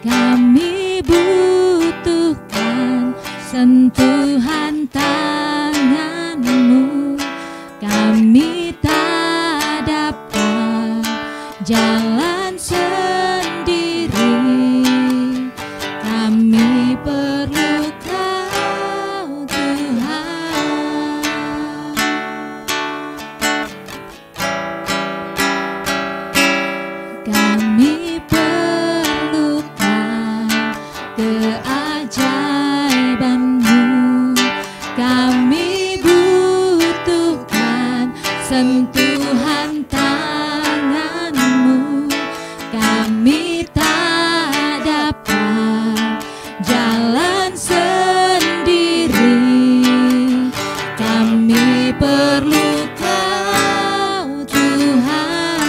Kami butuhkan sentuhan tangan-Mu. Kami tak dapat jalan sendiri. Kami perlu Kau, Tuhan. Kami perlukan keajaiban-Mu. Kami butuhkan sentuhan tangan-Mu. Kami tak dapat jalan sendiri. Kami perlu Kau, Tuhan.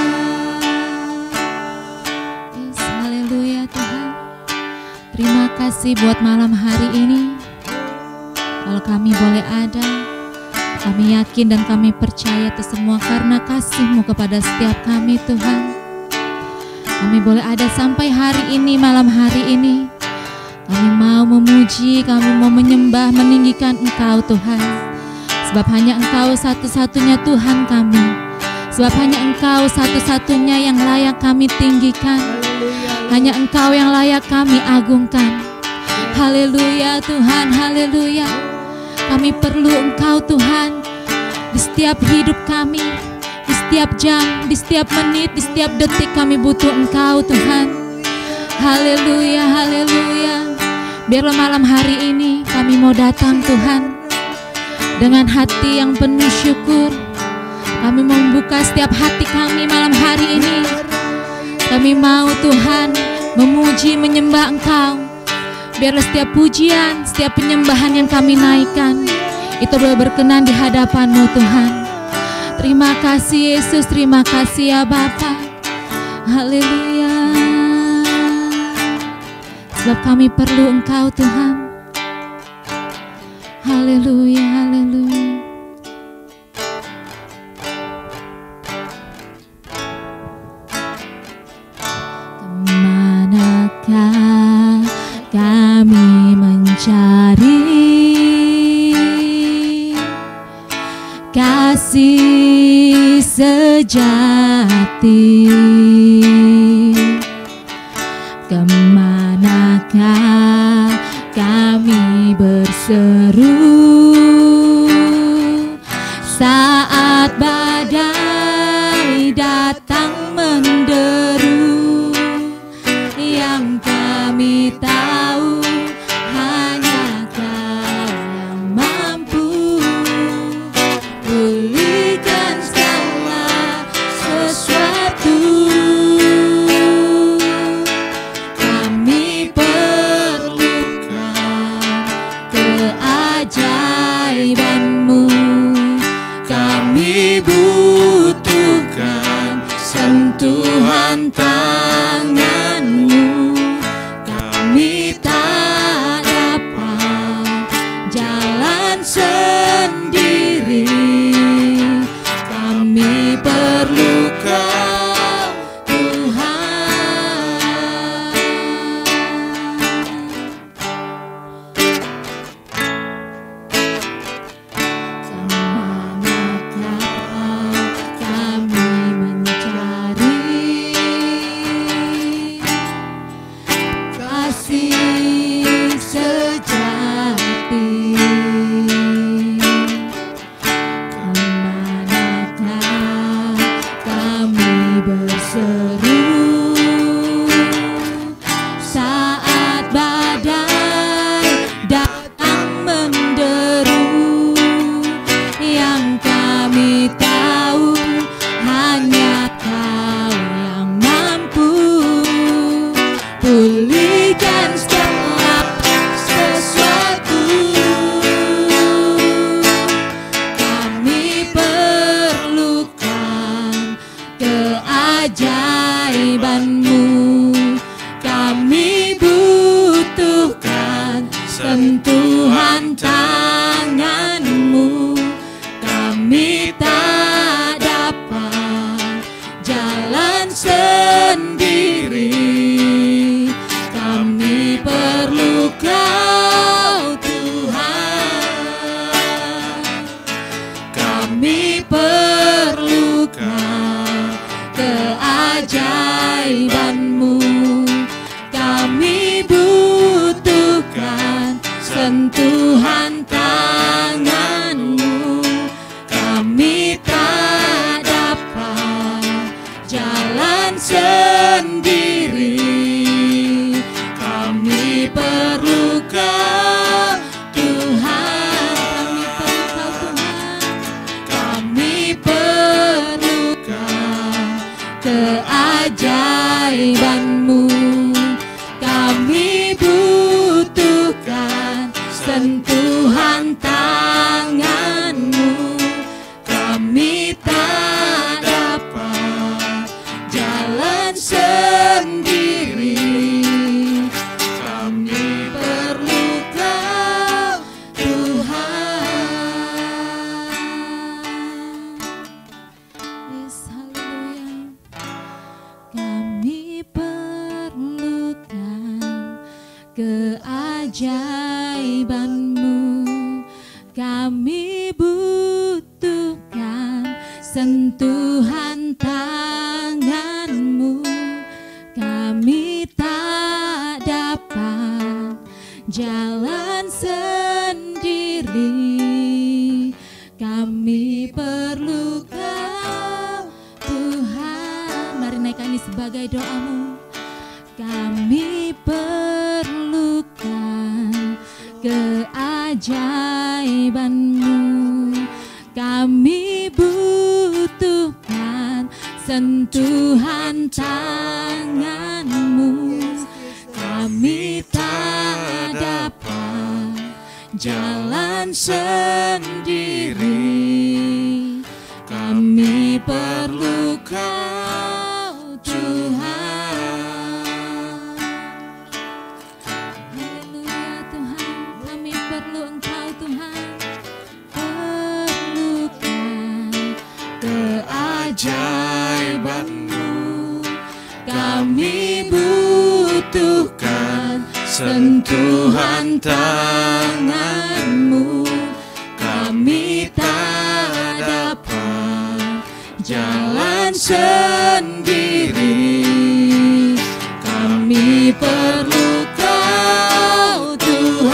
Yes, haleluya Tuhan. Terima kasih buat malam hari ini. Kalau kami boleh ada, kami yakin dan kami percaya itu semua karena kasih-Mu kepada setiap kami Tuhan. Kami boleh ada sampai hari ini, malam hari ini. Kami mau memuji, kami mau menyembah, meninggikan Engkau Tuhan. Sebab hanya Engkau satu-satunya Tuhan kami. Sebab hanya Engkau satu-satunya yang layak kami tinggikan. Hanya Engkau yang layak kami agungkan. Haleluya Tuhan, haleluya. Kami perlu Engkau Tuhan di setiap hidup kami, di setiap jam, di setiap menit, di setiap detik kami butuh Engkau Tuhan. Haleluya, haleluya. Biarlah malam hari ini kami mau datang Tuhan dengan hati yang penuh syukur. Kami mau membuka setiap hati kami malam hari ini. Kami mau Tuhan memuji, menyembah Engkau. Biarlah setiap pujian, setiap penyembahan yang kami naikkan itu boleh berkenan di hadapan-Mu Tuhan. Terima kasih Yesus, terima kasih ya Bapa. Haleluya. Sebab kami perlu Engkau Tuhan. Haleluya, haleluya. Kemanakah kami mencari kasih sejati? Kemanakah kami berseru saat badai datang menderu? Yang kami tahu hanya Kau yang mampu pulihkan segala sesuatu. Kami perlukan keajaiban-Mu. Kami butuhkan sentuhan tangan-Mu. Kami keajaiban-Mu. Kami butuhkan sentuhan tangan-Mu. Kami tak dapat jalan sendiri. Kami perlu Kau, Tuhan. Mari naikkan ini sebagai doamu. Kami perlukan keajaiban-Mu. Kami butuhkan sentuhan tangan-Mu. Kami tak dapat jalan sendiri. Kami perlu Kau, Tuhan. Haleluya Tuhan, kami perlu Engkau Tuhan. Perlukan keajaiban-Mu. Kami butuhkan sentuhan tangan-Mu. Kami tak dapat jalan sendiri. Kami perlu Kau, Tuhan.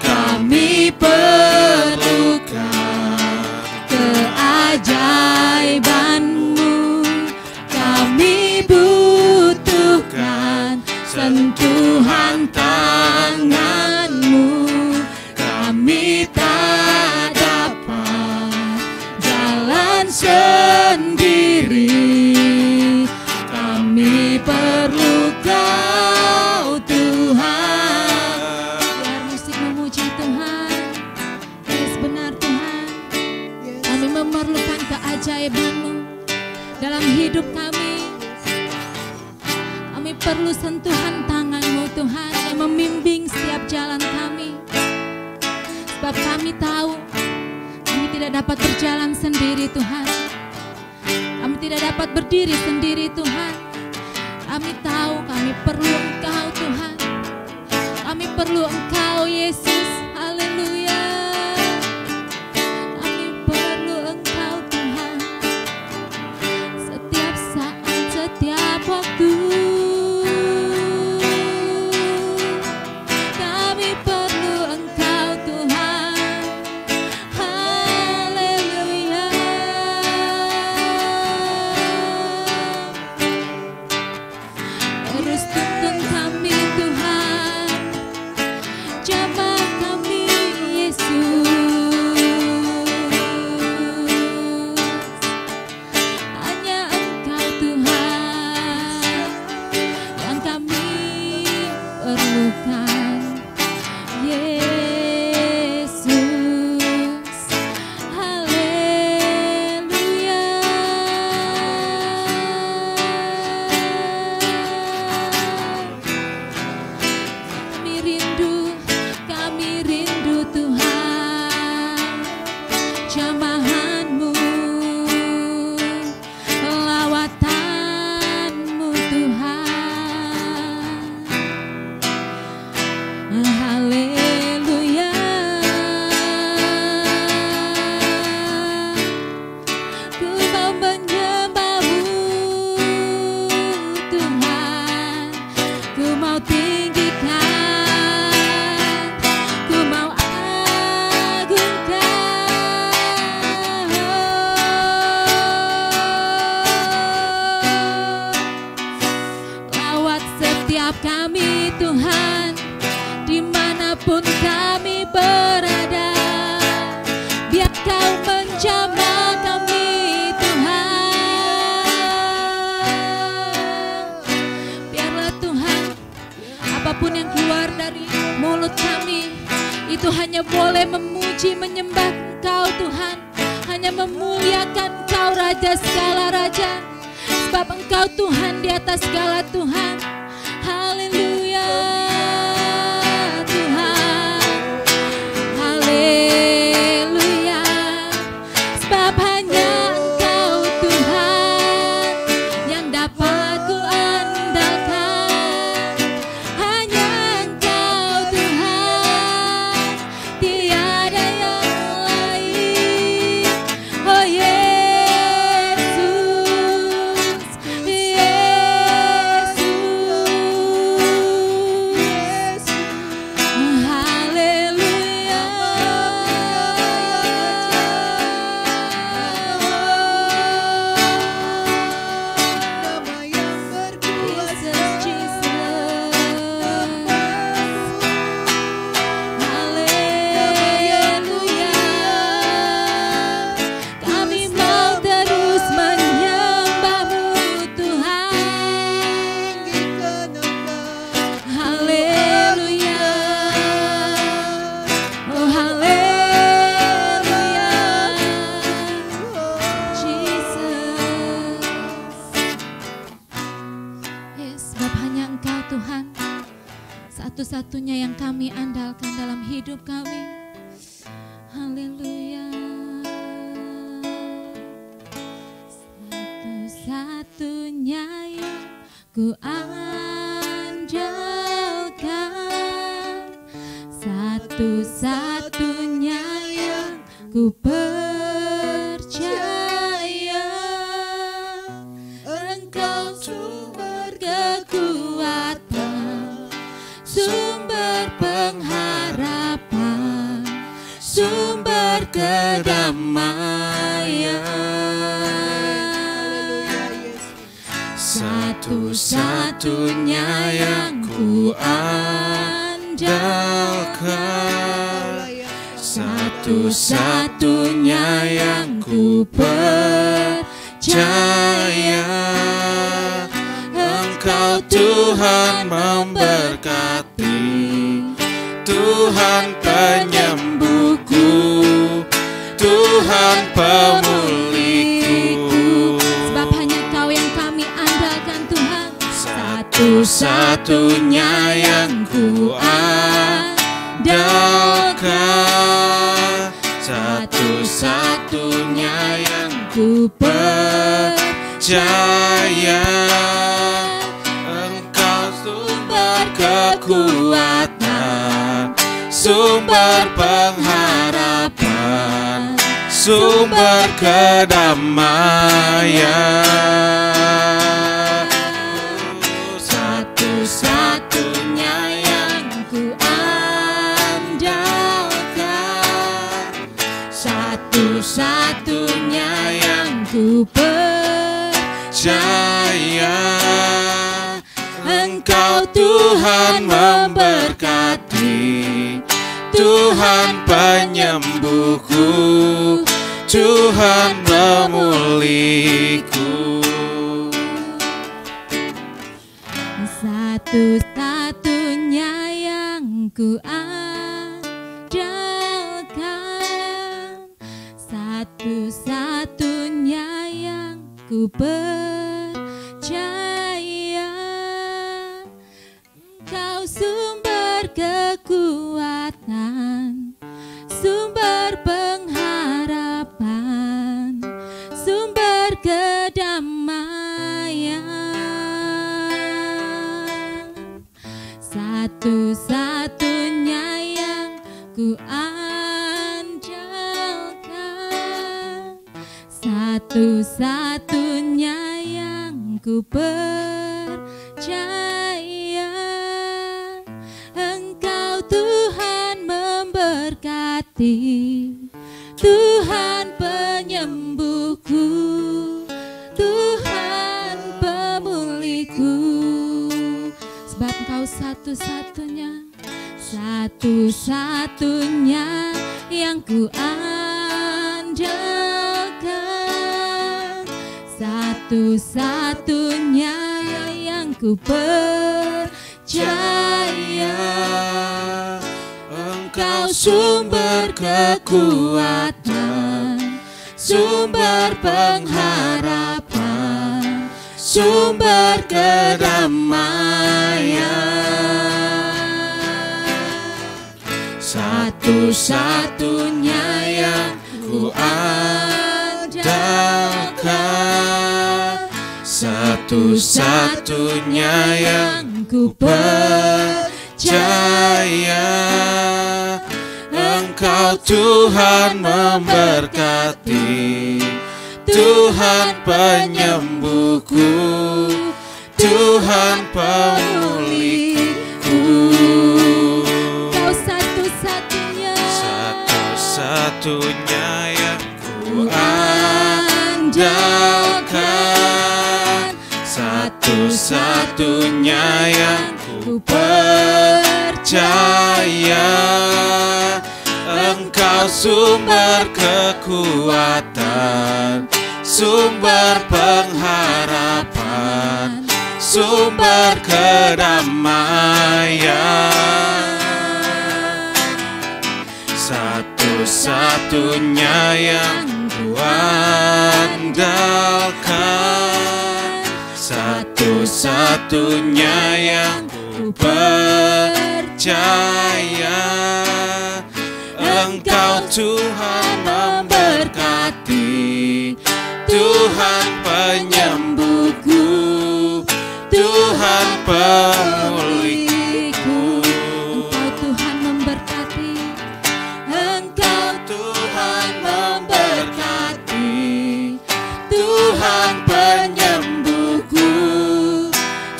Kami perlukan keajaiban-Mu. Kami butuhkan sentuhan tangan-Mu. Kami tak dapat jalan sendiri. Kami perlu Kau, Tuhan. Biar musik memuji Tuhan. Yes, benar Tuhan. Kami memerlukan keajaiban-Mu dalam hidup kami. Kami perlu sentuhan tangan-Mu Tuhan yang membimbing setiap jalan kami. Sebab kami tahu kami tidak dapat berjalan sendiri Tuhan. Kami tidak dapat berdiri sendiri Tuhan. Kami tahu kami perlu Engkau Tuhan. Kami perlu Engkau Yesus. Haleluya. Kami perlu Engkau Tuhan. Setiap saat, setiap waktu. Kami perlu Engkau Tuhan. Haleluya. Terus tuntun kami Tuhan. Jamah kami Yesus. Hanya Engkau Tuhan yang kami perlukan. Yesus. Haleluya. Kami rindu Tuhan. Jamahan-Mu, lawatan-Mu Tuhan. Haleluya. Ku mau menyembah-Mu Tuhan. Ku mau tinggikan, ku mau agungkan. Lawat setiap kami Tuhan, dimanapun kami berada. Biar Kau menjamah kami Tuhan. Biarlah Tuhan, apapun yang keluar dari mulut kami, itu hanya boleh memuji, menyembah Engkau Tuhan. Hanya memuliakan Engkau Raja segala Raja. Sebab Engkau Tuhan di atas segala Tuhan. Haleluya Tuhan. Haleluya. Sebab hanya Engkau Tuhan yang dapat ku andalkan. Tuhan, satu-satunya yang kami andalkan dalam hidup kami. Haleluya. Satu-satunya yang ku andalkan, satu-satunya yang ku percaya, Engkau sumber kekuatan, sumber pengharapan, sumber kedamaian. Satu-satunya yang ku andalkan, satu-satunya yang ku percaya, Engkau Tuhan memberkati, Tuhan penyembuhku, Tuhan pemulihku. Sebab hanya Kau yang kami andalkan Tuhan. Satu-satunya yang ku andalkan, satu-satunya yang ku percaya, Engkau sumber kekuatan, sumber pengharapan, sumber kedamaian. Satu-satunya yang ku andalkan, satu-satunya yang ku percaya, Engkau Tuhan memberkati, Tuhan penyembuhku, Tuhan pemulihku. Satu-satunya yang ku andalkan, satu-satunya yang ku percaya, Engkau sumber kekuatan, sumber pengharapan, sumber kedamaian. Satu-satunya yang ku andalkan, satu-satunya yang ku percaya, Engkau Tuhan memberkati, Tuhan penyembuhku, Tuhan pemulihku. Sebab Engkau satu-satunya, satu-satunya yang ku andalkan, satu-satunya yang ku percaya, Engkau sumber kekuatan, sumber pengharapan, sumber kedamaian. Satu-satunya yang ku andalkan, satu-satunya yang ku percaya, Engkau Tuhan memberkati, Tuhan penyembuhku, Tuhan pemulihku. Kau satu-satunya, satu-satunya yang ku andalkan, satu-satunya yang ku percaya, Engkau sumber kekuatan, sumber pengharapan, sumber kedamaian. Satu-satunya yang ku andalkan, satu satu-satunya yang ku percaya. Engkau Tuhan memberkati, Tuhan penyembuhku, Tuhan pemulihku. Engkau Tuhan memberkati, Engkau Tuhan memberkati, Tuhan penyembuhku,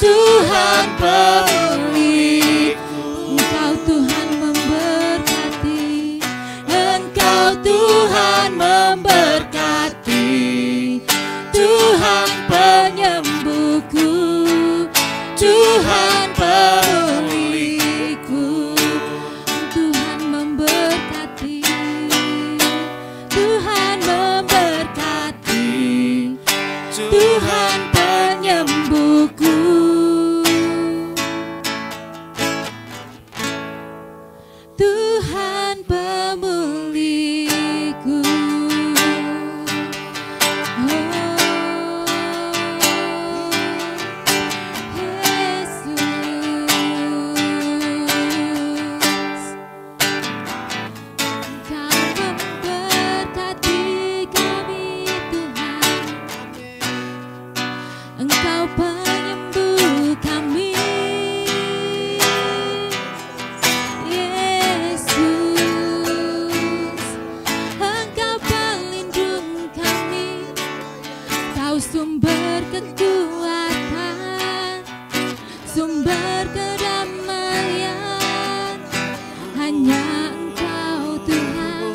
Tuhan pemulihku. Engkau Tuhan memberkati, Engkau Tuhan memberkati, Tuhan penyembuhku, Tuhan pemulihku. Tuhan memberkati, Tuhan memberkati, Tuhan penyembuhku, Tuhan pemulihku. Engkau penyembuh kami, Yesus. Engkau pelindung kami, Kau sumber kekuatan, sumber kedamaian. Hanya Engkau Tuhan,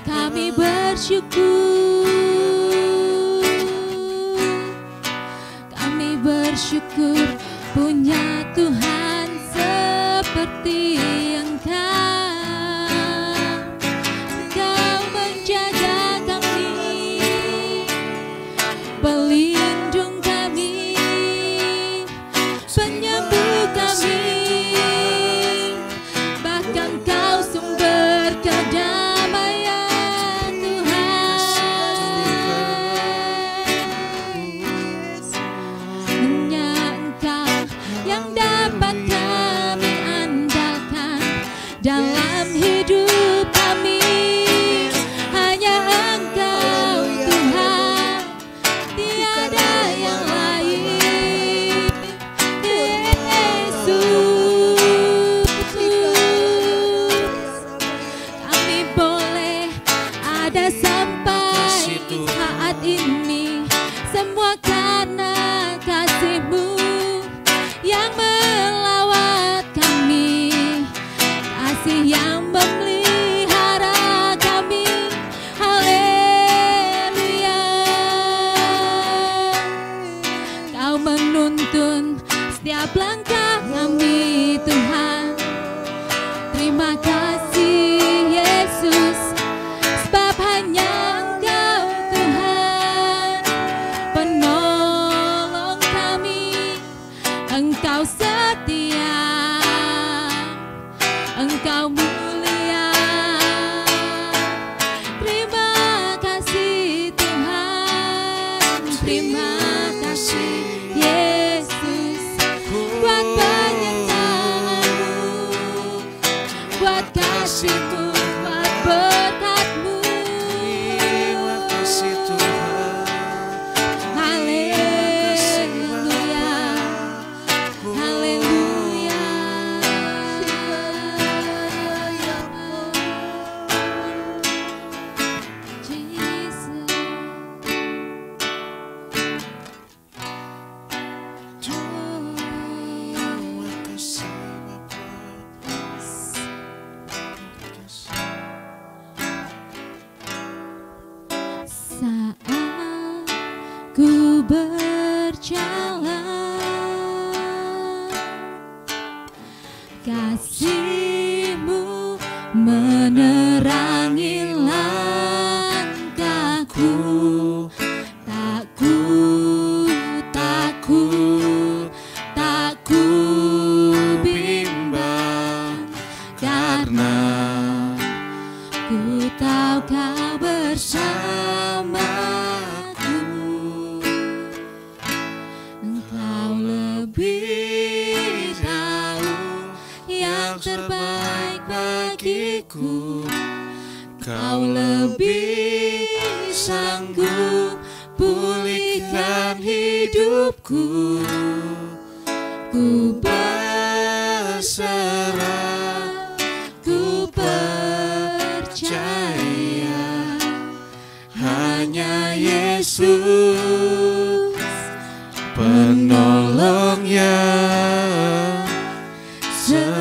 kami bersyukur. Bersyukur punya Tuhan seperti Engkau. Engkau menjaga kami, pelindung kami, penyembuh kami. Bahkan Kau sumber kedamaian, Tuhan. Yang dapat kami andalkan dalam hidup kami, hanya Engkau Tuhan, tiada yang lain. Yesus, kami boleh ada sampai saat ini, semua karena kasih-Mu yang melawat kami, kasih yang memelihara kami. Haleluya. Kau menuntun setiap langkah kami, Tuhan. Terima kasih Yesus, sebab hanya Engkau Tuhan penolong kami. Engkau setia, Engkau mulia. Terima kasih Tuhan, terima kasih Yesus, buat penyertaan-Mu, buat kasih-Mu, buat berkat-Mu. Terima kasih Tuhan. Haleluya, haleluya. Jesus. Terima kasih Bapa. Saat ku berjalan, kasih-Mu menerangi langkahku. Tak ku bimbang, karena ku tahu Kau bersamaku. Engkau bagiku. Kau lebih sanggup pulihkan hidupku. Ku berserah, ku percaya, hanya Yesus penolong yang setia.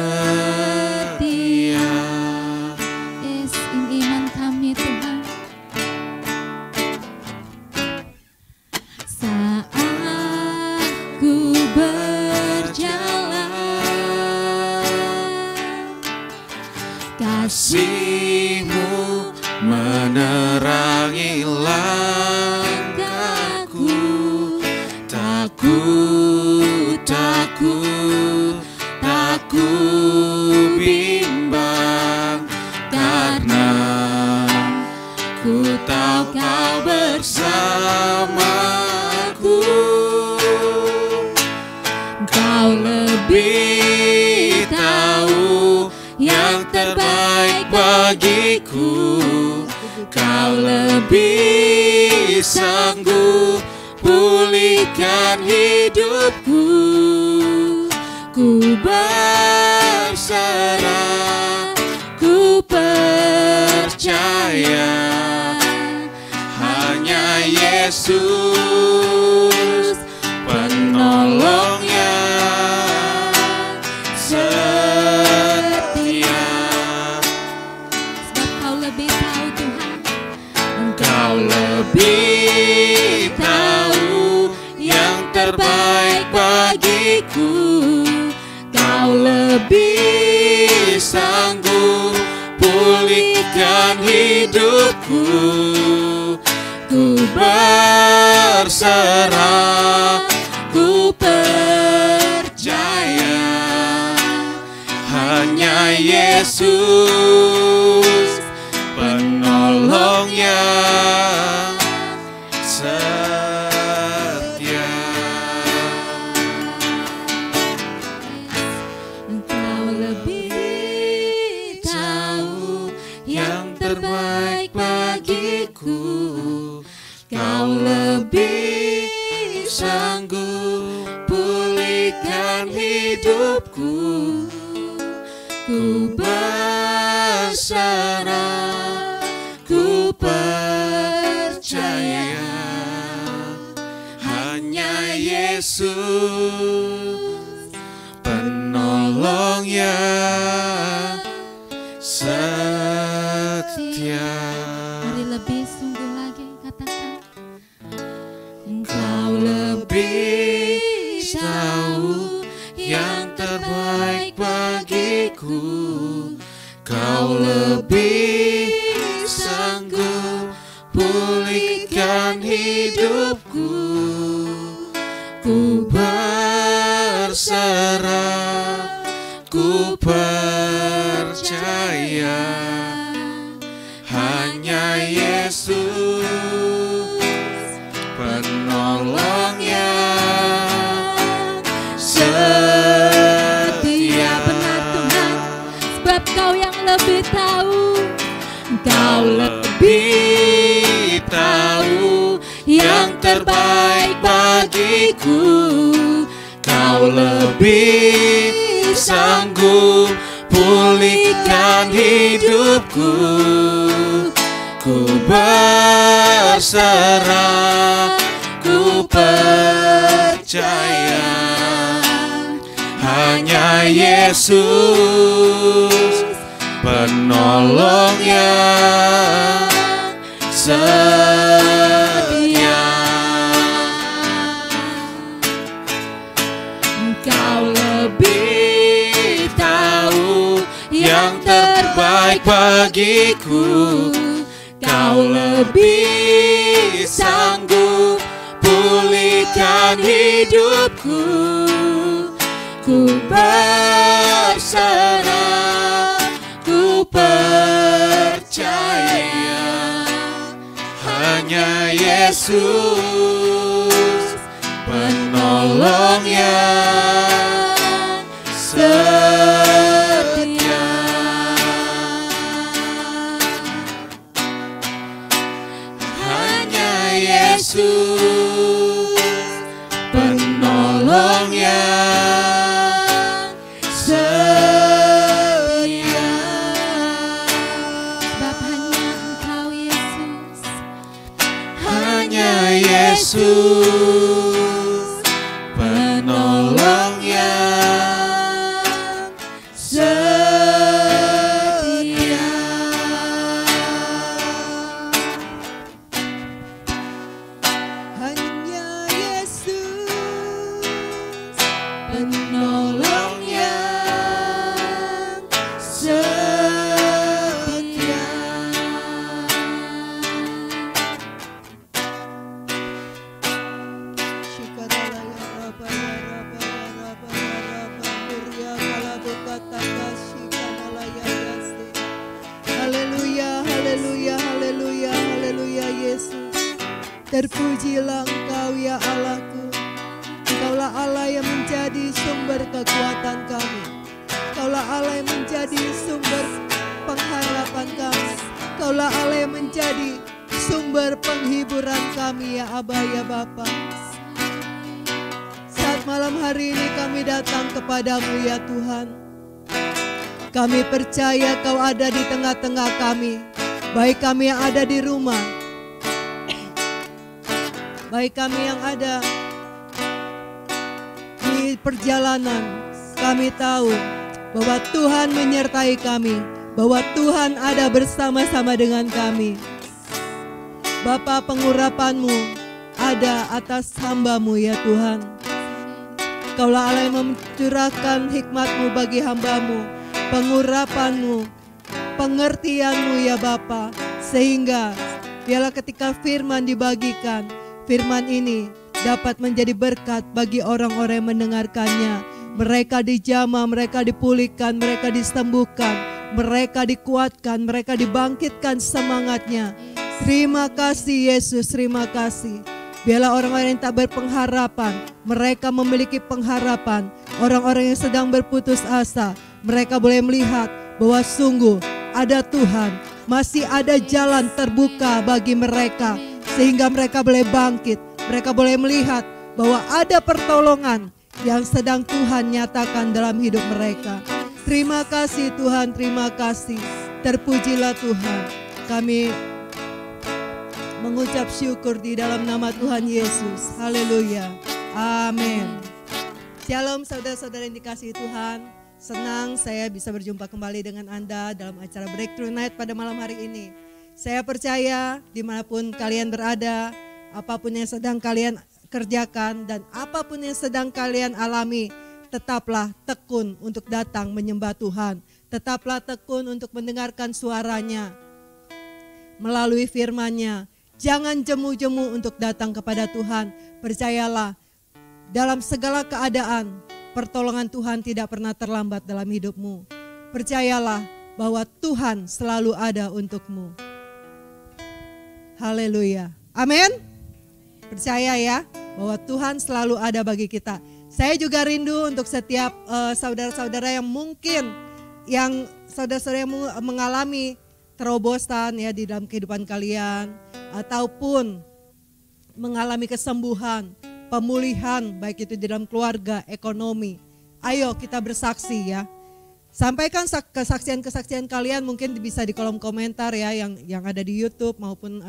Yes, ini iman kami Tuhan. Saat ku berjalan, kasih-Mu menerangi langkahku. Takut, tak ku bimbang, karena ku tahu Kau bersamaku. Kau lebih tahu yang terbaik bagiku. Kau lebih sanggup pulihkan hidupku. Ku berserah, ku percaya, hanya Yesus penolong yang setia. sebab Kau lebih tahu Tuhan. Kau lebih tahu yang terbaik bagiku. Kau lebih sanggup pulihkan hidupku. Ku berserah, ku percaya, hanya Yesus penolong yang setia. Engkau lebih tahu Yang terbaik bagiku. Kau lebih sanggup pulihkan hidupku. Ku berserah, ku percaya, hanya Yesus penolong yang setia. Mari lebih sungguh lagi katakan. Kau lebih tahu yang terbaik bagiku. Kau lebih sanggup pulihkan hidupku. Ku berserah, ku percaya, hanya Yesus penolong yang setia. Benar Tuhan, sebab Kau yang lebih tahu. Kau lebih tahu yang terbaik bagiku. Kau lebih sanggup pulihkan hidupku. Ku berserah, ku percaya, hanya Yesus penolong yang setia. Kau lebih tahu yang terbaik bagiku. Kau lebih sanggup pulihkan hidupku. Ku berserah, ku percaya, hanya Yesus penolong yang setia. penolong yang setia. Sebab hanya Engkau Yesus, Hanya Yesus penolong yang setia. Hanya Yesus Penolong yang setia. Haleluya, haleluya, haleluya, haleluya Yesus. Terpujilah Engkau ya Allahku. Engkaulah Allah yang menjadi sumber kekuatan kami. Engkaulah Allah yang menjadi sumber pengharapan kami. Engkaulah Allah yang menjadi sumber penghiburan kami ya Aba ya Bapa. Saat malam hari ini kami datang kepadamu ya Tuhan. Kami percaya Kau ada di tengah-tengah kami. Baik kami yang ada di rumah, baik kami yang ada di perjalanan, kami tahu bahwa Tuhan menyertai kami, bahwa Tuhan ada bersama-sama dengan kami. Bapa, pengurapan-Mu ada atas hamba-Mu ya Tuhan. Kaulah Allah yang mencurahkan hikmat-Mu bagi hamba-Mu, pengurapan-Mu, pengertian-Mu ya Bapa, sehingga biarlah ketika firman dibagikan, firman ini dapat menjadi berkat bagi orang-orang yang mendengarkannya. Mereka dijamah, mereka dipulihkan, mereka disembuhkan, mereka dikuatkan, mereka dibangkitkan semangatnya. Terima kasih Yesus, terima kasih. Biarlah orang-orang yang tak berpengharapan, mereka memiliki pengharapan. Orang-orang yang sedang berputus asa, mereka boleh melihat bahwa sungguh ada Tuhan, masih ada jalan terbuka bagi mereka, sehingga mereka boleh bangkit. Mereka boleh melihat bahwa ada pertolongan yang sedang Tuhan nyatakan dalam hidup mereka. Terima kasih Tuhan, terima kasih. Terpujilah Tuhan. Kami mengucap syukur di dalam nama Tuhan Yesus. Haleluya. Amin. Shalom saudara-saudara yang dikasihi Tuhan. Senang saya bisa berjumpa kembali dengan Anda dalam acara Breakthrough Night pada malam hari ini. Saya percaya dimanapun kalian berada, apapun yang sedang kalian kerjakan dan apapun yang sedang kalian alami, tetaplah tekun untuk datang menyembah Tuhan. Tetaplah tekun untuk mendengarkan suaranya melalui firman-Nya. Jangan jemu-jemu untuk datang kepada Tuhan. Percayalah, dalam segala keadaan, pertolongan Tuhan tidak pernah terlambat dalam hidupmu. Percayalah bahwa Tuhan selalu ada untukmu. Haleluya. Amin. Percaya ya bahwa Tuhan selalu ada bagi kita. Saya juga rindu untuk setiap saudara-saudara yang mungkin saudara-saudara yang mengalami terobosan ya di dalam kehidupan kalian, ataupun mengalami kesembuhan, pemulihan baik itu di dalam keluarga, ekonomi. Ayo kita bersaksi ya. Sampaikan kesaksian-kesaksian kalian, mungkin bisa di kolom komentar ya yang ada di YouTube maupun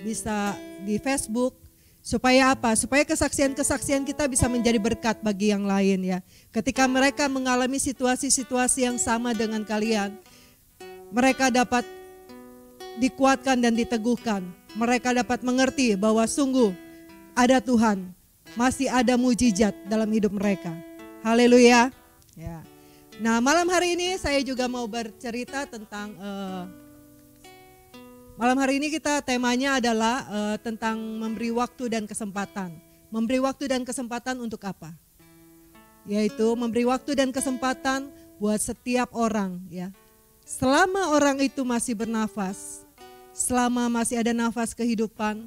bisa di Facebook. Supaya apa? Supaya kesaksian-kesaksian kita bisa menjadi berkat bagi yang lain ya. Ketika mereka mengalami situasi-situasi yang sama dengan kalian, mereka dapat dikuatkan dan diteguhkan. Mereka dapat mengerti bahwa sungguh ada Tuhan, masih ada mujizat dalam hidup mereka. Haleluya. Ya. Nah, malam hari ini saya juga mau bercerita tentang malam hari ini kita temanya adalah tentang memberi waktu dan kesempatan. Memberi waktu dan kesempatan untuk apa? Yaitu memberi waktu dan kesempatan buat setiap orang ya. Selama orang itu masih bernafas, selama masih ada nafas kehidupan,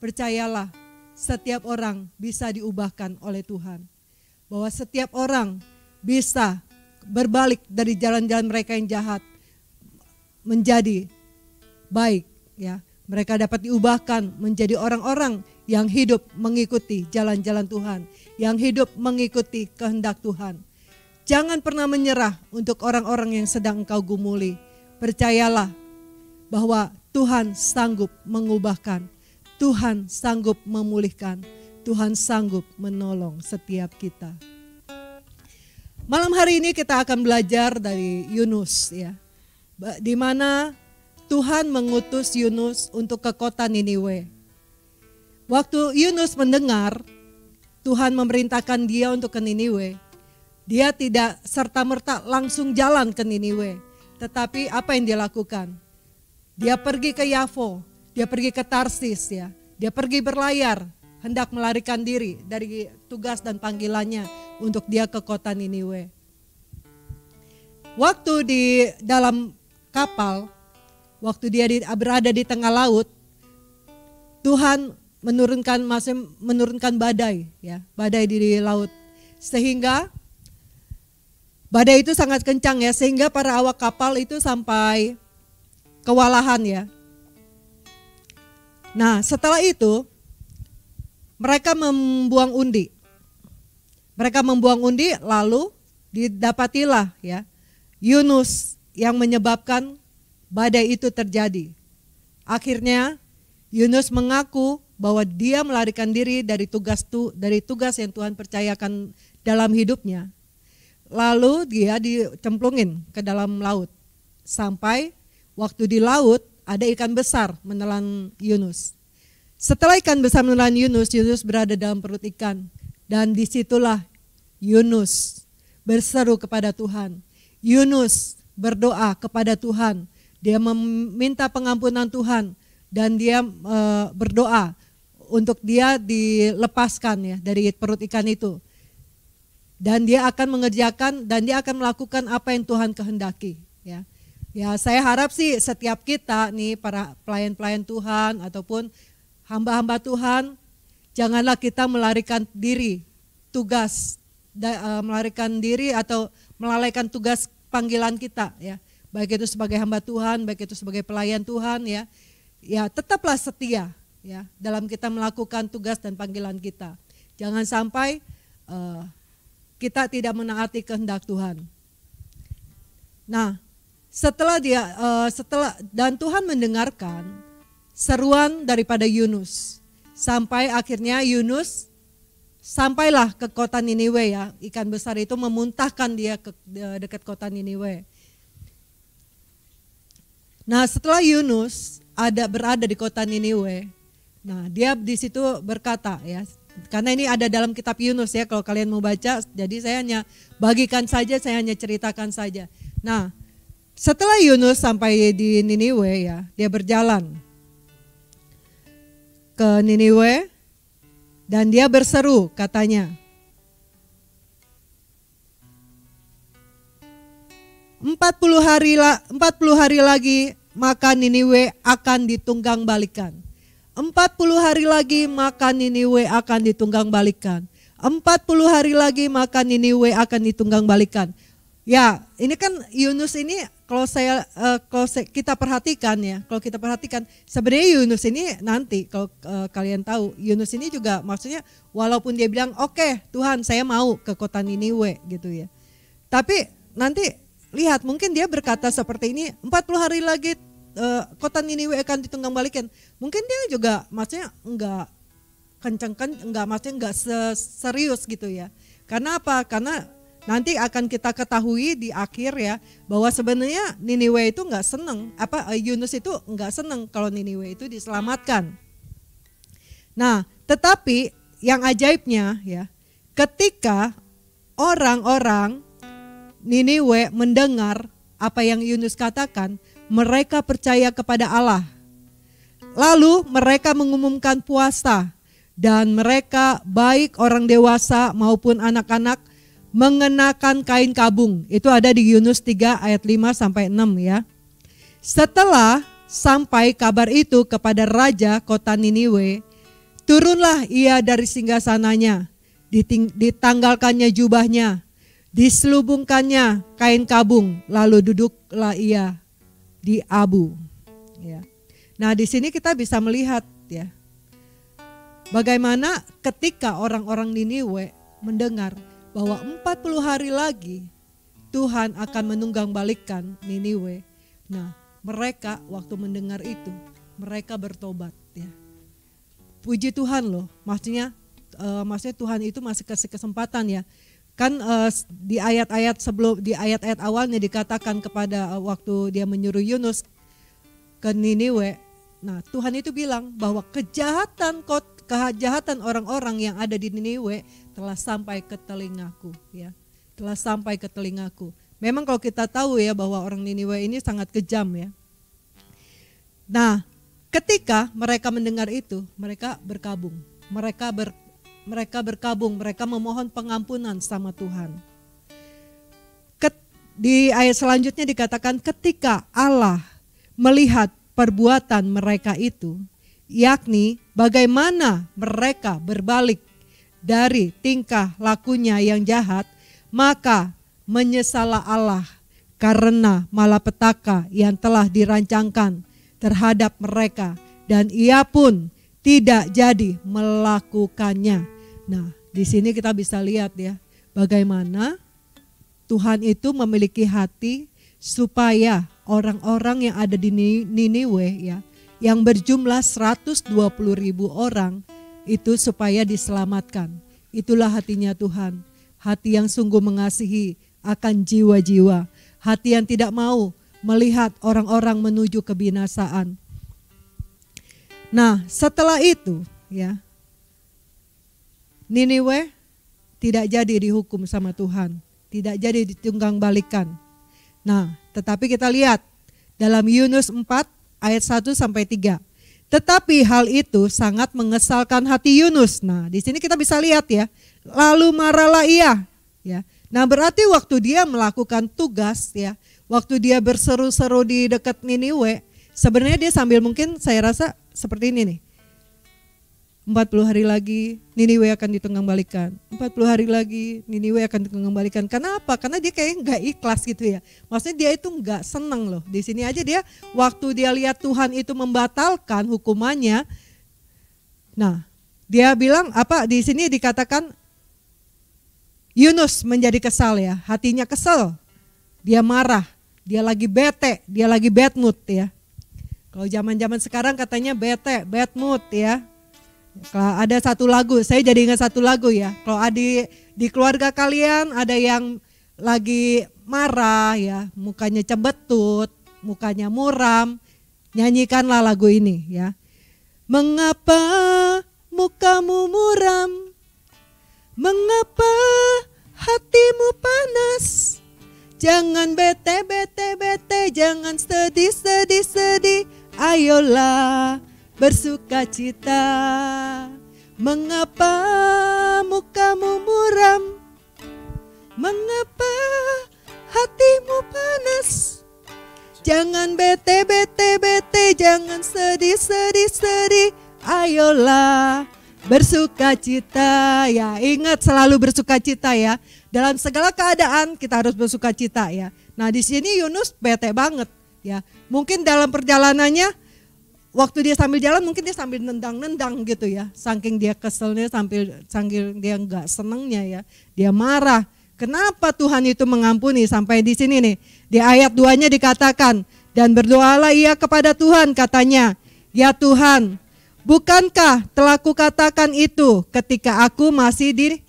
percayalah setiap orang bisa diubahkan oleh Tuhan. Bahwa setiap orang bisa berbalik dari jalan-jalan mereka yang jahat menjadi baik ya. Mereka dapat diubahkan menjadi orang-orang yang hidup mengikuti jalan-jalan Tuhan, yang hidup mengikuti kehendak Tuhan. Jangan pernah menyerah untuk orang-orang yang sedang engkau gumuli. Percayalah bahwa Tuhan sanggup mengubahkan, Tuhan sanggup memulihkan, Tuhan sanggup menolong setiap kita. Malam hari ini kita akan belajar dari Yunus, ya, di mana Tuhan mengutus Yunus untuk ke kota Niniwe. Waktu Yunus mendengar Tuhan memerintahkan dia untuk ke Niniwe, dia tidak serta-merta langsung jalan ke Niniwe. Tetapi apa yang dia lakukan? Dia pergi ke Yafo, dia pergi ke Tarsis, ya. Dia pergi berlayar, hendak melarikan diri dari tugas dan panggilannya untuk dia ke kota Niniwe. Waktu di dalam kapal, waktu dia berada di tengah laut, Tuhan menurunkan badai, ya, badai di laut, sehingga badai itu sangat kencang, ya, sehingga para awak kapal itu sampai kewalahan, ya. Nah, setelah itu mereka membuang undi. Lalu didapatilah, ya, Yunus yang menyebabkan badai itu terjadi. Akhirnya Yunus mengaku bahwa dia melarikan diri dari tugas yang Tuhan percayakan dalam hidupnya. Lalu dia dicemplungin ke dalam laut. Sampai waktu di laut ada ikan besar menelan Yunus. Setelah ikan besar menelan Yunus, Yunus berada dalam perut ikan. Dan disitulah Yunus berseru kepada Tuhan. Yunus berdoa kepada Tuhan. Dia meminta pengampunan Tuhan. Dan dia berdoa untuk dia dilepaskan, ya, dari perut ikan itu. Dan dia akan mengerjakan dan dia akan melakukan apa yang Tuhan kehendaki, ya. Ya, saya harap sih setiap kita nih, para pelayan-pelayan Tuhan ataupun hamba-hamba Tuhan, janganlah kita melarikan diri atau melalaikan tugas panggilan kita, ya. Baik itu sebagai hamba Tuhan, baik itu sebagai pelayan Tuhan, ya. Ya, tetaplah setia, ya, dalam kita melakukan tugas dan panggilan kita. Jangan sampai kita tidak menaati kehendak Tuhan. Nah, setelah dan Tuhan mendengarkan seruan daripada Yunus, sampai akhirnya Yunus sampailah ke kota Niniwe, ya. Ikan besar itu memuntahkan dia ke dekat kota Niniwe. Nah, setelah Yunus berada di kota Niniwe, nah, dia di situ berkata, ya, karena ini ada dalam kitab Yunus, ya, kalau kalian mau baca, jadi saya hanya bagikan saja, saya hanya ceritakan saja. Nah, setelah Yunus sampai di Niniwe, ya, dia berjalan ke Niniwe dan dia berseru, katanya, 40 hari lagi maka Niniwe akan ditunggang balikan. 40 hari lagi maka Niniwe akan ditunggang balikan. 40 hari lagi maka Niniwe akan ditunggang balikan. Ya, ini kan Yunus ini kalau kita perhatikan, ya, kalau kita perhatikan sebenarnya Yunus ini nanti kalau kalian tahu, Yunus ini juga maksudnya walaupun dia bilang oke, Tuhan saya mau ke kota Niniwe gitu, ya. Tapi nanti lihat, mungkin dia berkata seperti ini, 40 hari lagi kota Niniwe akan ditunggang balikan. Mungkin dia juga maksudnya enggak serius gitu, ya. Karena apa? Karena nanti akan kita ketahui di akhir, ya, bahwa sebenarnya Niniwe itu enggak senang, Yunus itu enggak senang kalau Niniwe itu diselamatkan. Nah, tetapi yang ajaibnya, ya, ketika orang-orang Niniwe mendengar apa yang Yunus katakan, mereka percaya kepada Allah. Lalu mereka mengumumkan puasa dan mereka baik orang dewasa maupun anak-anak mengenakan kain kabung. Itu ada di Yunus 3 ayat 5 sampai 6, ya. Setelah sampai kabar itu kepada raja kota Niniwe, turunlah ia dari singgasananya, ditanggalkannya jubahnya, diselubungkannya kain kabung, lalu duduklah ia di abu. Ya. Nah, di sini kita bisa melihat, ya, Bagaimana ketika orang-orang Niniwe mendengar bahwa 40 hari lagi Tuhan akan menunggang-balikkan Niniwe. Nah, mereka waktu mendengar itu, mereka bertobat ya. Puji Tuhan loh, maksudnya Tuhan itu masih kasih kesempatan ya. Kan di ayat-ayat awalnya dikatakan kepada waktu dia menyuruh Yunus ke Niniwe. Nah, Tuhan itu bilang bahwa kejahatan orang-orang yang ada di Niniwe telah sampai ke telingaku ya. Telah sampai ke telingaku. Memang kalau kita tahu ya bahwa orang Niniwe ini sangat kejam ya. Nah, ketika mereka mendengar itu, mereka berkabung. Mereka memohon pengampunan sama Tuhan. Di ayat selanjutnya dikatakan ketika Allah melihat perbuatan mereka itu, yakni bagaimana mereka berbalik dari tingkah lakunya yang jahat, maka menyesallah Allah karena malapetaka yang telah dirancangkan terhadap mereka dan ia pun tidak jadi melakukannya. Nah, di sini kita bisa lihat ya bagaimana Tuhan itu memiliki hati supaya orang-orang yang ada di Niniwe ya, yang berjumlah 120.000 orang itu supaya diselamatkan. Itulah hatinya Tuhan, hati yang sungguh mengasihi akan jiwa-jiwa, hati yang tidak mau melihat orang-orang menuju kebinasaan. Nah, setelah itu ya, Niniwe tidak jadi dihukum sama Tuhan, tidak jadi ditunggang-balikan. Nah, tetapi kita lihat dalam Yunus 4 ayat 1 sampai 3. Tetapi hal itu sangat mengesalkan hati Yunus. Nah, di sini kita bisa lihat ya. Lalu marahlah ia, ya. Nah, berarti waktu dia melakukan tugas ya, waktu dia berseru-seru di dekat Niniwe, sebenarnya dia sambil mungkin saya rasa seperti ini nih. 40 hari lagi Niniwe akan ditunggang-balikan. 40 hari lagi Niniwe akan ditunggang-balikan. Kenapa? Karena dia kayak nggak ikhlas gitu ya. Maksudnya dia itu nggak senang loh. Di sini aja dia waktu dia lihat Tuhan itu membatalkan hukumannya. Nah, dia bilang apa? Di sini dikatakan Yunus menjadi kesal ya. Hatinya kesel. Dia marah. Dia lagi bete. Dia lagi bad mood ya. Kalau zaman-zaman sekarang katanya bete, bad mood ya. Kalau ada satu lagu, saya jadi ingat satu lagu ya. Kalau di keluarga kalian ada yang lagi marah ya, mukanya cembetut, mukanya muram, nyanyikanlah lagu ini ya. Mengapa mukamu muram? Mengapa hatimu panas? Jangan bete, bete, bete, jangan sedih, sedih, sedih. Ayolah bersukacita. Mengapa mukamu muram? Mengapa hatimu panas? Jangan bete, bete, bete, jangan sedih, sedih, sedih. Ayolah bersukacita. Ya, ingat selalu bersukacita ya. Dalam segala keadaan kita harus bersukacita ya. Nah, di sini Yunus bete banget ya. Mungkin dalam perjalanannya waktu dia sambil jalan mungkin dia sambil nendang-nendang gitu ya. Saking dia keselnya, sambil dia enggak senengnya ya. Dia marah. Kenapa Tuhan itu mengampuni? Sampai di sini nih. Di ayat 2-nya dikatakan, dan berdoalah ia kepada Tuhan katanya, ya Tuhan, bukankah telah kukatakan itu ketika aku masih di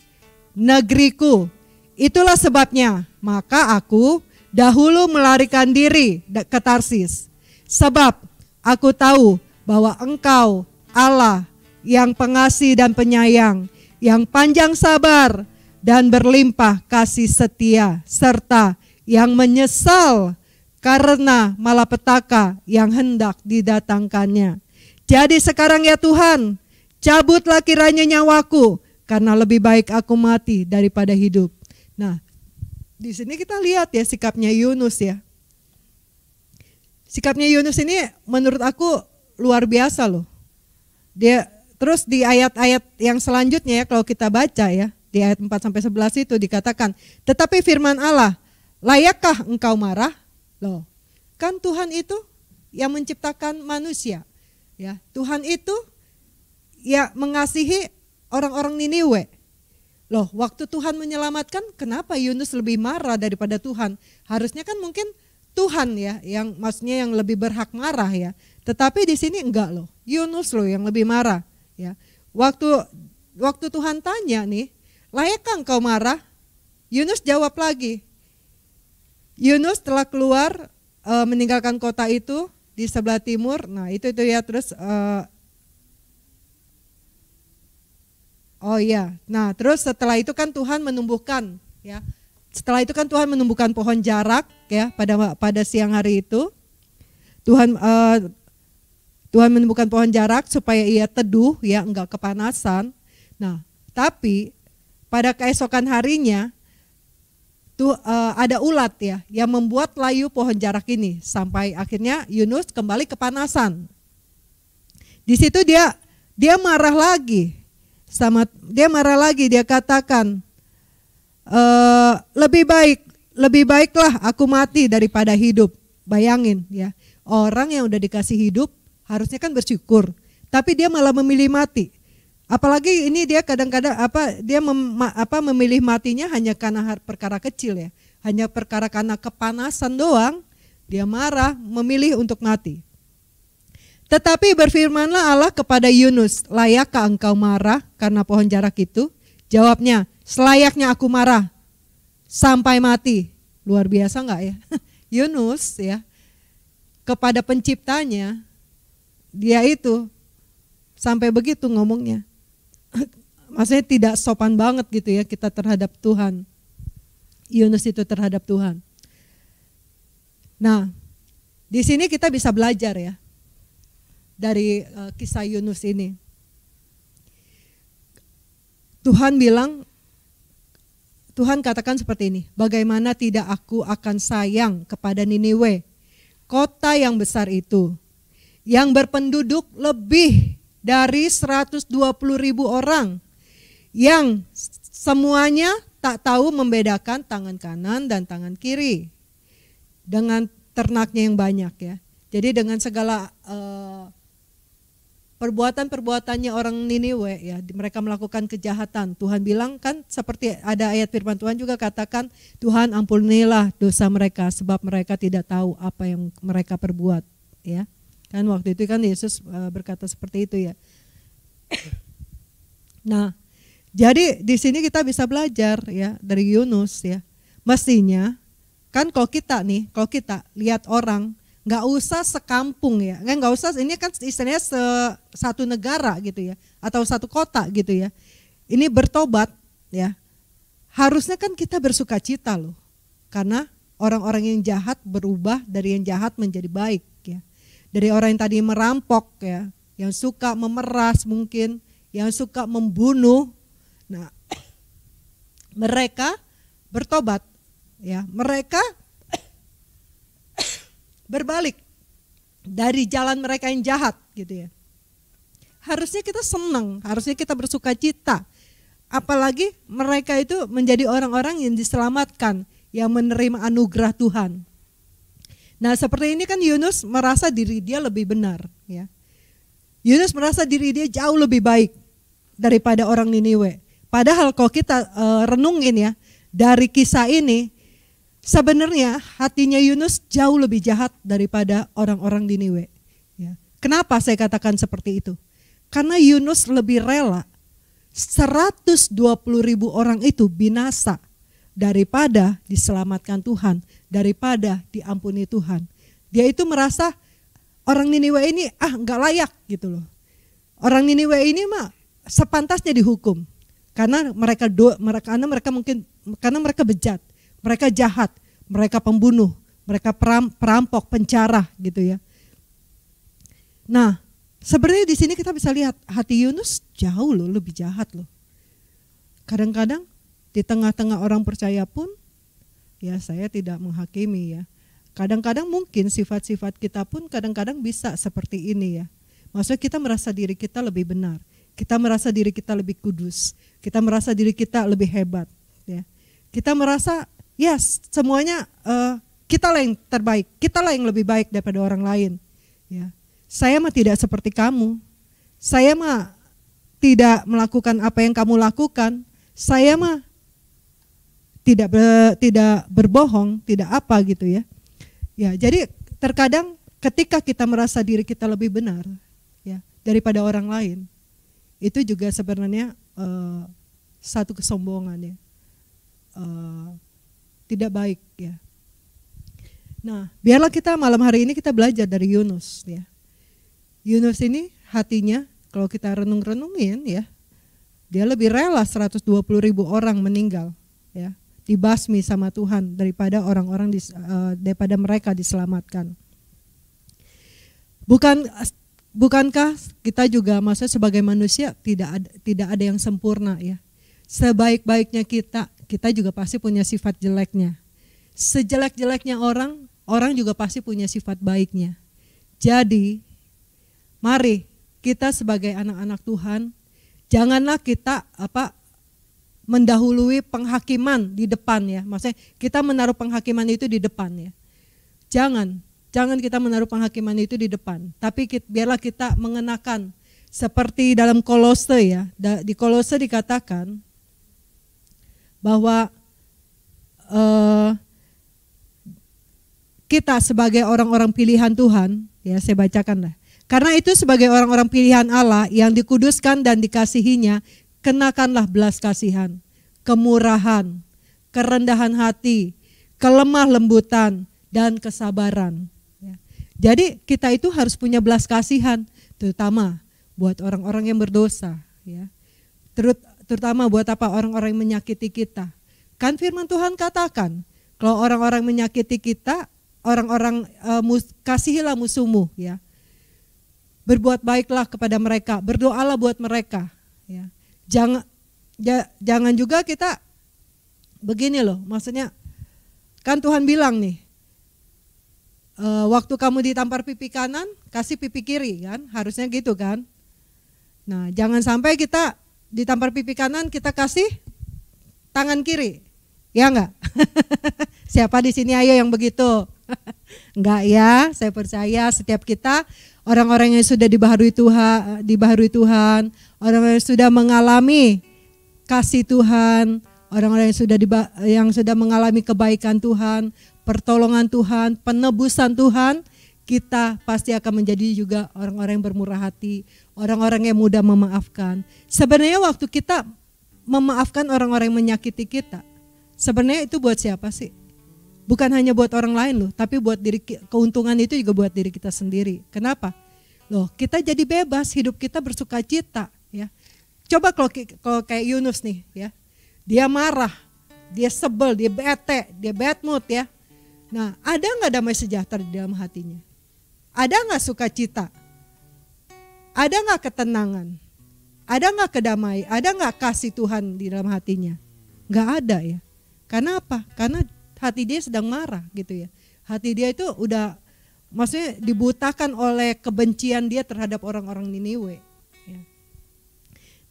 negeriku? Itulah sebabnya maka aku dahulu melarikan diri ke Tarsis. Sebab aku tahu bahwa Engkau Allah yang pengasih dan penyayang, yang panjang sabar dan berlimpah kasih setia, serta yang menyesal karena malapetaka yang hendak didatangkannya. Jadi sekarang ya Tuhan, cabutlah kiranya nyawaku, karena lebih baik aku mati daripada hidup. Nah, di sini kita lihat ya sikapnya Yunus ya. Sikapnya Yunus ini menurut aku luar biasa loh. Dia terus di ayat-ayat yang selanjutnya ya kalau kita baca ya, di ayat 4 sampai 11 itu dikatakan, tetapi firman Allah, layakkah engkau marah? Loh, kan Tuhan itu yang menciptakan manusia. Ya, Tuhan itu ya mengasihi orang-orang Niniwe. Loh, waktu Tuhan menyelamatkan, kenapa Yunus lebih marah daripada Tuhan? Harusnya kan mungkin Tuhan ya, yang maksudnya yang lebih berhak marah ya. Tetapi di sini enggak loh, Yunus loh yang lebih marah ya. Waktu Tuhan tanya nih, layakkah engkau marah? Yunus jawab lagi. Yunus telah keluar meninggalkan kota itu di sebelah timur. Nah itu ya terus. Oh iya, nah terus setelah itu kan Tuhan menumbuhkan ya. Setelah itu kan Tuhan menumbuhkan pohon jarak ya pada siang hari itu. Tuhan menumbuhkan pohon jarak supaya ia teduh ya, enggak kepanasan. Nah, tapi pada keesokan harinya tuh ada ulat ya yang membuat layu pohon jarak ini sampai akhirnya Yunus kembali kepanasan. Di situ dia marah lagi. Dia katakan lebih baiklah aku mati daripada hidup. Bayangin ya, orang yang udah dikasih hidup harusnya kan bersyukur, tapi dia malah memilih mati. Apalagi ini dia kadang-kadang memilih matinya hanya karena perkara kecil ya, hanya perkara karena kepanasan doang, dia marah memilih untuk mati. Tetapi berfirmanlah Allah kepada Yunus, layakkah engkau marah karena pohon jarak itu? Jawabnya, selayaknya aku marah sampai mati. Luar biasa enggak ya? Yunus ya, kepada penciptanya, dia itu sampai begitu ngomongnya. Maksudnya tidak sopan banget gitu ya kita terhadap Tuhan. Yunus itu terhadap Tuhan. Nah, di sini kita bisa belajar ya dari kisah Yunus ini. Tuhan katakan seperti ini, bagaimana tidak aku akan sayang kepada Niniwe, kota yang besar itu, yang berpenduduk lebih dari 120.000 orang, yang semuanya tak tahu membedakan tangan kanan dan tangan kiri, dengan ternaknya yang banyak ya. Jadi dengan segala perbuatan-perbuatannya orang Niniwe ya, mereka melakukan kejahatan. Tuhan bilang kan seperti ada ayat firman Tuhan juga katakan, Tuhan ampunilah dosa mereka sebab mereka tidak tahu apa yang mereka perbuat ya. Kan waktu itu kan Yesus berkata seperti itu ya. Nah, jadi di sini kita bisa belajar ya dari Yunus ya. Mestinya kan kalau kita lihat orang, nggak usah sekampung ya, nggak usah, ini kan istilahnya satu negara gitu ya, atau satu kota gitu ya. Ini bertobat ya, harusnya kan kita bersuka cita loh, karena orang-orang yang jahat berubah dari yang jahat menjadi baik ya. Dari orang yang tadi merampok ya, yang suka memeras mungkin, yang suka membunuh, nah mereka bertobat ya, mereka berbalik dari jalan mereka yang jahat gitu ya. Harusnya kita senang, harusnya kita bersuka cita. Apalagi mereka itu menjadi orang-orang yang diselamatkan, yang menerima anugerah Tuhan. Nah seperti ini kan Yunus merasa diri dia lebih benar ya. Yunus merasa diri dia jauh lebih baik daripada orang Niniwe. Padahal kalau kita renungin ya dari kisah ini, sebenarnya hatinya Yunus jauh lebih jahat daripada orang-orang Niniwe. Ya. Kenapa saya katakan seperti itu? Karena Yunus lebih rela 120.000 orang itu binasa daripada diselamatkan Tuhan, daripada diampuni Tuhan. Dia itu merasa orang Niniwe ini nggak layak gitu loh. Orang Niniwe ini mah sepantasnya dihukum karena mereka bejat. Mereka jahat, mereka pembunuh, mereka perampok, penjara gitu ya. Nah, sebenarnya di sini kita bisa lihat hati Yunus jauh loh lebih jahat loh. Kadang-kadang di tengah-tengah orang percaya pun, ya saya tidak menghakimi ya. Kadang-kadang mungkin sifat-sifat kita pun kadang-kadang bisa seperti ini ya. Maksudnya kita merasa diri kita lebih benar, kita merasa diri kita lebih kudus, kita merasa diri kita lebih hebat ya. Kita merasa ya semuanya kita lah yang terbaik, kita lah yang lebih baik daripada orang lain. Ya, saya mah tidak seperti kamu, saya mah tidak melakukan apa yang kamu lakukan, saya mah tidak berbohong, tidak apa gitu ya. Ya, jadi terkadang ketika kita merasa diri kita lebih benar ya daripada orang lain, itu juga sebenarnya satu kesombongan ya. Tidak baik ya. Nah, biarlah kita malam hari ini kita belajar dari Yunus ya. Yunus ini hatinya kalau kita renung-renungin ya, dia lebih rela 120.000 orang meninggal ya, dibasmi sama Tuhan daripada orang-orang daripada mereka diselamatkan. Bukankah kita juga maksudnya sebagai manusia tidak ada yang sempurna ya. Sebaik-baiknya kita juga pasti punya sifat jeleknya. Sejelek-jeleknya orang juga pasti punya sifat baiknya. Jadi, mari kita sebagai anak-anak Tuhan, janganlah kita mendahului penghakiman di depan ya. Maksudnya kita menaruh penghakiman itu di depan ya. Jangan kita menaruh penghakiman itu di depan. Tapi biarlah kita mengenakan seperti dalam Kolose ya. Di Kolose dikatakan bahwa kita sebagai orang-orang pilihan Tuhan, ya saya bacakan lah. Karena itu sebagai orang-orang pilihan Allah yang dikuduskan dan dikasihinya, kenakanlah belas kasihan, kemurahan, kerendahan hati, kelemah lembutan, dan kesabaran. Ya. Jadi kita itu harus punya belas kasihan, terutama buat orang-orang yang berdosa. Ya. Terutama buat orang-orang yang menyakiti kita. Kan firman Tuhan katakan, kalau orang-orang menyakiti kita, orang-orang kasihilah musuhmu ya. Berbuat baiklah kepada mereka, berdoalah buat mereka ya. Jangan juga kita begini loh, maksudnya kan Tuhan bilang nih, waktu kamu ditampar pipi kanan, kasih pipi kiri kan, harusnya gitu kan. Nah, jangan sampai kita ditampar pipi kanan, kita kasih tangan kiri. Ya enggak? Siapa di sini ayo yang begitu? Enggak ya, saya percaya setiap kita orang-orang yang sudah dibaharui Tuhan, orang-orang yang sudah mengalami kasih Tuhan, orang-orang yang sudah mengalami kebaikan Tuhan, pertolongan Tuhan, penebusan Tuhan, kita pasti akan menjadi juga orang-orang yang bermurah hati, orang-orang yang mudah memaafkan. Sebenarnya waktu kita memaafkan orang-orang yang menyakiti kita, sebenarnya itu buat siapa sih? Bukan hanya buat orang lain loh, tapi buat keuntungan itu juga buat diri kita sendiri. Kenapa? Loh, kita jadi bebas, hidup kita bersuka cita ya. Coba kalau kayak Yunus nih ya. Dia marah, dia sebel, dia bete, dia bad mood ya. Nah, ada enggak damai sejahtera di dalam hatinya? Ada enggak sukacita? Ada enggak ketenangan? Ada enggak kedamaian? Ada enggak kasih Tuhan di dalam hatinya? Enggak ada ya. Karena apa? Karena hati dia sedang marah gitu ya. Hati dia itu udah maksudnya dibutakan oleh kebencian dia terhadap orang-orang Niniwe. Ya.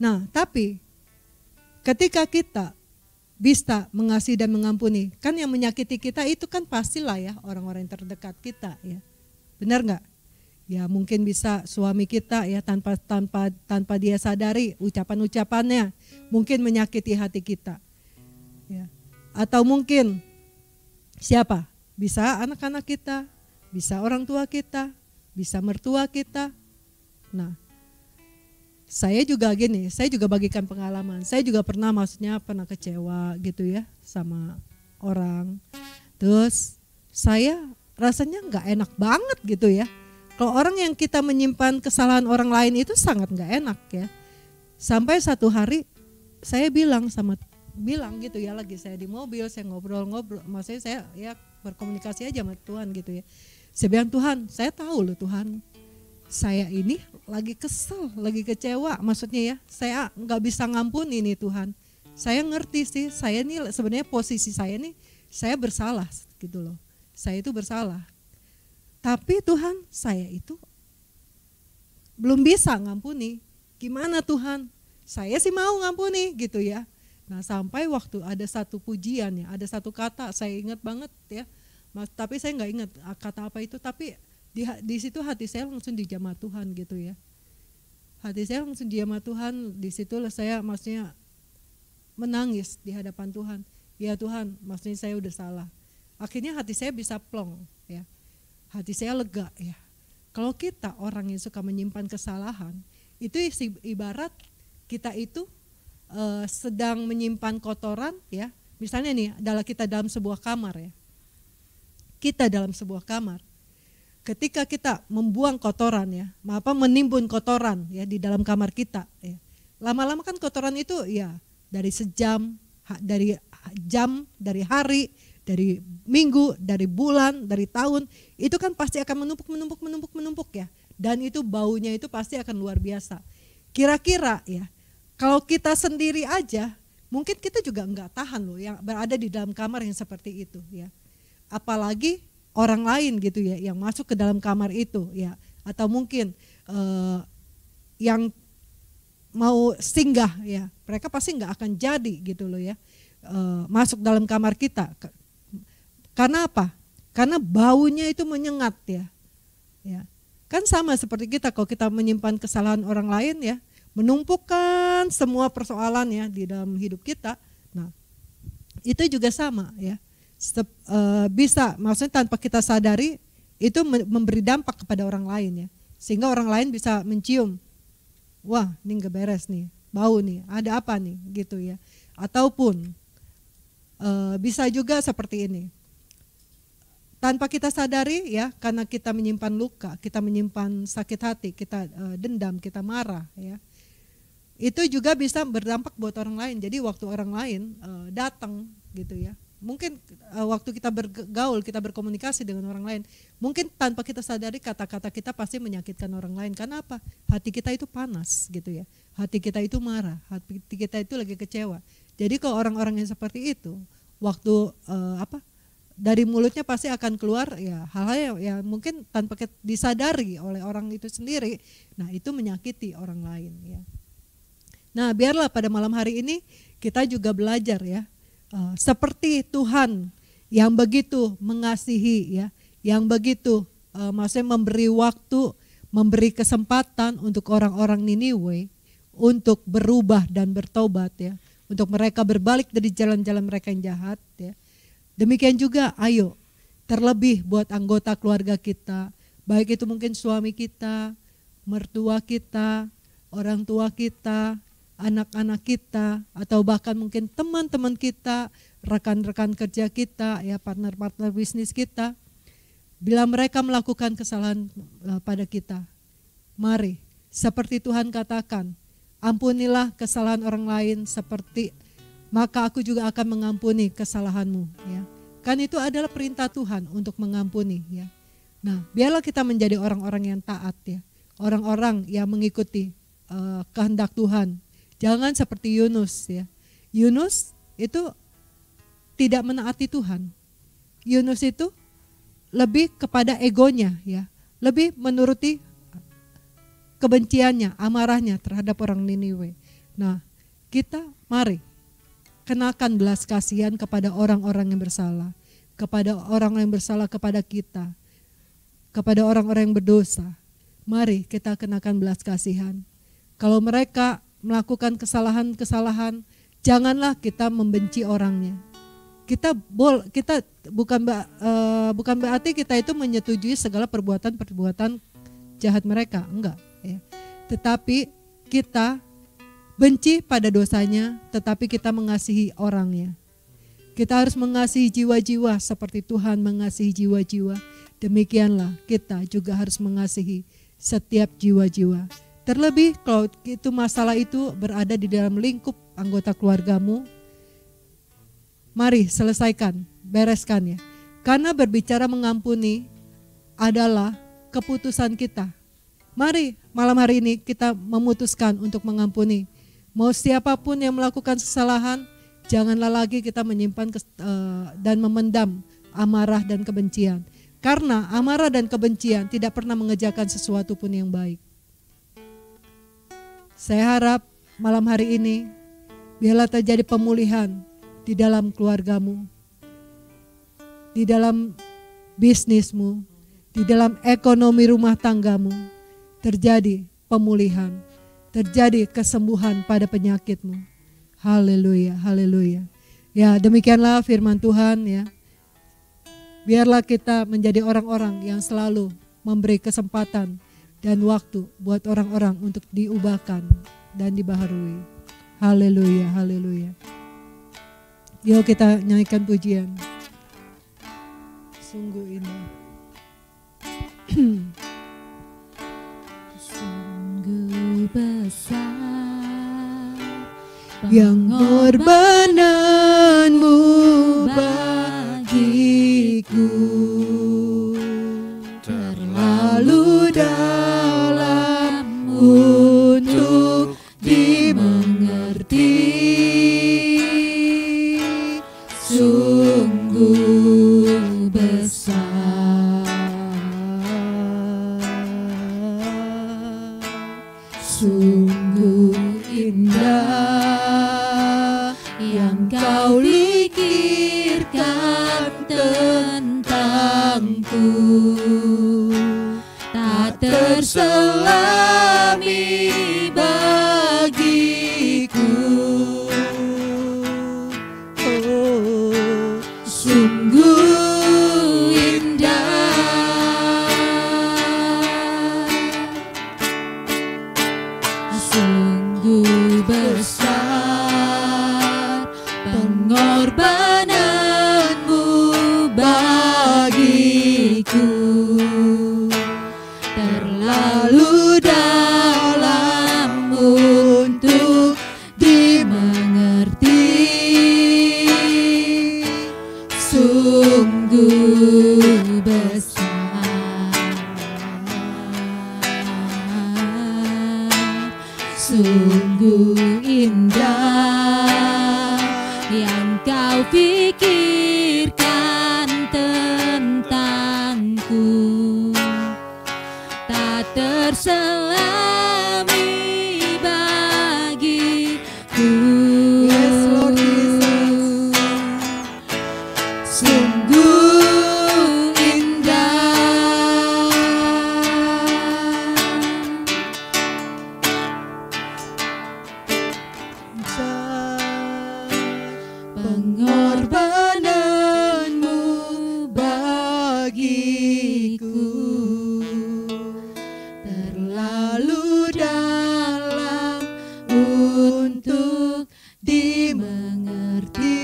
Nah, tapi ketika kita bisa mengasihi dan mengampuni, kan yang menyakiti kita itu kan pastilah ya orang-orang yang terdekat kita ya. Benar nggak? Ya mungkin bisa suami kita ya tanpa dia sadari ucapan-ucapannya mungkin menyakiti hati kita. Ya. Atau mungkin siapa? Bisa anak-anak kita, bisa orang tua kita, bisa mertua kita. Nah, saya juga bagikan pengalaman. Saya juga pernah kecewa gitu ya sama orang. Terus saya rasanya nggak enak banget gitu ya. Kalau orang yang kita menyimpan kesalahan orang lain itu sangat nggak enak ya. Sampai satu hari saya bilang gitu ya, lagi saya di mobil, saya ngobrol-ngobrol, maksudnya saya ya berkomunikasi aja sama Tuhan gitu ya. Saya bilang, Tuhan, saya tahu loh Tuhan, saya ini lagi kesel, lagi kecewa, maksudnya ya, saya nggak bisa ngampuni nih Tuhan. Saya ngerti sih, saya nih sebenarnya posisi saya nih, saya bersalah gitu loh. Saya itu bersalah. Tapi Tuhan, saya itu belum bisa ngampuni. Gimana Tuhan? Saya sih mau ngampuni gitu ya. Nah, sampai waktu ada satu pujian ya, ada satu kata saya ingat banget ya. Tapi saya nggak ingat kata apa itu, tapi di situ hati saya langsung dijamah Tuhan gitu ya. hati saya langsung diam sama Tuhan. Di situlah saya maksudnya menangis di hadapan Tuhan. Ya Tuhan, maksudnya saya udah salah. Akhirnya hati saya bisa plong ya. Hati saya lega ya. Kalau kita orang yang suka menyimpan kesalahan, itu ibarat kita itu sedang menyimpan kotoran ya. Misalnya nih, kita dalam sebuah kamar ya. Kita dalam sebuah kamar. Ketika kita membuang kotoran ya, menimbun kotoran ya di dalam kamar kita ya. Lama-lama kan kotoran itu ya dari sejam, dari jam, dari hari, dari minggu, dari bulan, dari tahun, itu kan pasti akan menumpuk ya. Dan itu baunya itu pasti akan luar biasa. Kira-kira ya, kalau kita sendiri aja, mungkin kita juga enggak tahan loh yang berada di dalam kamar yang seperti itu ya. Apalagi orang lain gitu ya yang masuk ke dalam kamar itu ya, atau mungkin yang mau singgah ya, mereka pasti nggak akan jadi gitu loh ya masuk dalam kamar kita. Karena apa? Karena baunya itu menyengat ya. Kan sama seperti kita kalau kita menyimpan kesalahan orang lain ya, menumpukan semua persoalan ya di dalam hidup kita. Nah itu juga sama ya. Bisa maksudnya tanpa kita sadari itu memberi dampak kepada orang lain ya, sehingga orang lain bisa mencium, wah ini nggak beres nih, bau nih, ada apa nih gitu ya. Ataupun bisa juga seperti ini, tanpa kita sadari ya, karena kita menyimpan luka, kita menyimpan sakit hati, kita dendam, kita marah ya, itu juga bisa berdampak buat orang lain. Jadi waktu orang lain datang gitu ya, mungkin waktu kita bergaul, kita berkomunikasi dengan orang lain, mungkin tanpa kita sadari kata-kata kita pasti menyakitkan orang lain. Karena apa? Hati kita itu panas gitu ya, hati kita itu marah, hati kita itu lagi kecewa. Jadi kalau orang-orang yang seperti itu, waktu dari mulutnya pasti akan keluar ya hal-hal yang mungkin tanpa disadari oleh orang itu sendiri. Nah itu menyakiti orang lain ya. Nah biarlah pada malam hari ini kita juga belajar ya, seperti Tuhan yang begitu mengasihi ya, yang begitu maksudnya memberi waktu, memberi kesempatan untuk orang-orang Niniwe untuk berubah dan bertobat ya, untuk mereka berbalik dari jalan-jalan mereka yang jahat ya. Demikian juga ayo terlebih buat anggota keluarga kita, baik itu mungkin suami kita, mertua kita, orang tua kita, anak-anak kita, atau bahkan mungkin teman-teman kita, rekan-rekan kerja kita, ya partner-partner bisnis kita. Bila mereka melakukan kesalahan pada kita, mari seperti Tuhan katakan, ampunilah kesalahan orang lain seperti maka aku juga akan mengampuni kesalahanmu. Ya. Kan itu adalah perintah Tuhan untuk mengampuni. Ya. Nah, biarlah kita menjadi orang-orang yang taat ya, orang-orang yang mengikuti kehendak Tuhan. Jangan seperti Yunus ya. Yunus itu tidak menaati Tuhan. Yunus itu lebih kepada egonya ya, lebih menuruti kebenciannya, amarahnya terhadap orang Niniwe. Nah, kita mari kenakan belas kasihan kepada orang-orang yang bersalah, kepada orang yang bersalah kepada kita, kepada orang-orang yang berdosa. Mari kita kenakan belas kasihan. Kalau mereka melakukan kesalahan-kesalahan, janganlah kita membenci orangnya. Kita bukan berarti kita itu menyetujui segala perbuatan-perbuatan jahat mereka, enggak ya. Tetapi kita benci pada dosanya, tetapi kita mengasihi orangnya. Kita harus mengasihi jiwa-jiwa seperti Tuhan mengasihi jiwa-jiwa. Demikianlah kita juga harus mengasihi setiap jiwa-jiwa. Terlebih kalau itu masalah itu berada di dalam lingkup anggota keluargamu, mari selesaikan, bereskan ya. Karena berbicara mengampuni adalah keputusan kita. Mari malam hari ini kita memutuskan untuk mengampuni. Mau siapapun yang melakukan kesalahan, janganlah lagi kita menyimpan dan memendam amarah dan kebencian. Karena amarah dan kebencian tidak pernah mengerjakan sesuatu pun yang baik. Saya harap malam hari ini biarlah terjadi pemulihan di dalam keluargamu, di dalam bisnismu, di dalam ekonomi rumah tanggamu, terjadi pemulihan. terjadi kesembuhan pada penyakitmu. Haleluya, haleluya. Ya, demikianlah firman Tuhan ya. Biarlah kita menjadi orang-orang yang selalu memberi kesempatan dan waktu buat orang-orang untuk diubahkan dan dibaharui. Haleluya, haleluya. Yuk kita nyanyikan pujian. Sungguh indah. Sungguh besar yang pengorbananmu bagiku, terlalu dalam untuk dimengerti. Sungguh besar, sungguh indah yang kau pikirkan tentangku, tak terselami bagiku. Oh, sungguh indah, sungguh besar pengorbananmu bagiku, terlalu dalam untuk dimengerti. Sungguh besar, sungguh indah yang kau pikirkan tentangku, tak terselami bagiku. Yes, Lord Jesus. Sungguh indah, Pengorbananmu bagiku, terlalu dalam untuk dimengerti.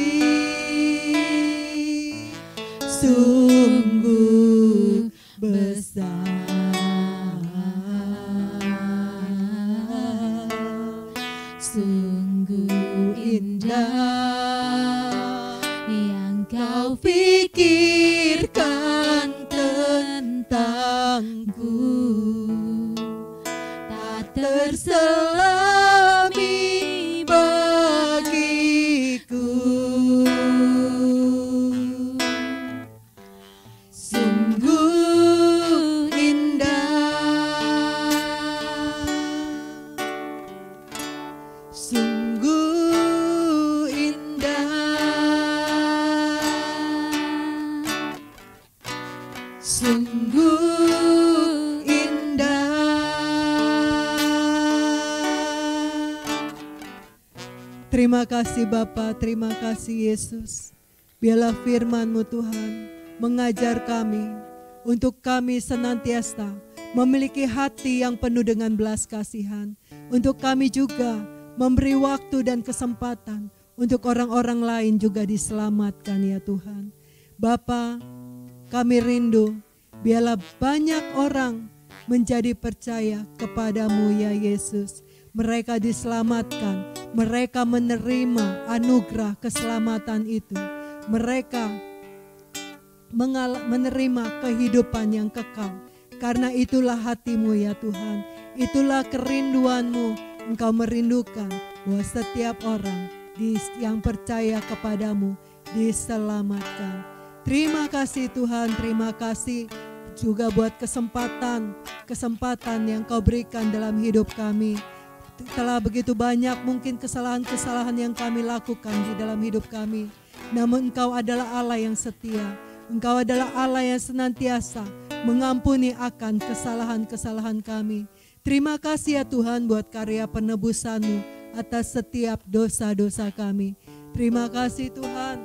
Sungguh besar, sungguh indah yang kau pikirkan tentangku, tak terselami bagiku. Sungguh indah, sungguh indah, sungguh indah. Terima kasih Bapa, terima kasih Yesus. Biarlah firman-Mu Tuhan mengajar kami untuk kami senantiasa memiliki hati yang penuh dengan belas kasihan. Untuk kami juga memberi waktu dan kesempatan untuk orang-orang lain juga diselamatkan ya Tuhan. Bapa, kami rindu biarlah banyak orang menjadi percaya kepadamu ya Yesus. Mereka diselamatkan, mereka menerima anugerah keselamatan itu. Mereka menerima kehidupan yang kekal. Karena itulah hatimu ya Tuhan, itulah kerinduanmu. Engkau merindukan bahwa setiap orang yang percaya kepadamu diselamatkan. Terima kasih Tuhan, terima kasih juga buat kesempatan yang kau berikan dalam hidup kami. Telah begitu banyak mungkin kesalahan-kesalahan yang kami lakukan di dalam hidup kami. Namun Engkau adalah Allah yang setia. Engkau adalah Allah yang senantiasa mengampuni akan kesalahan-kesalahan kami. Terima kasih ya Tuhan buat karya penebusan-Mu atas setiap dosa-dosa kami. Terima kasih Tuhan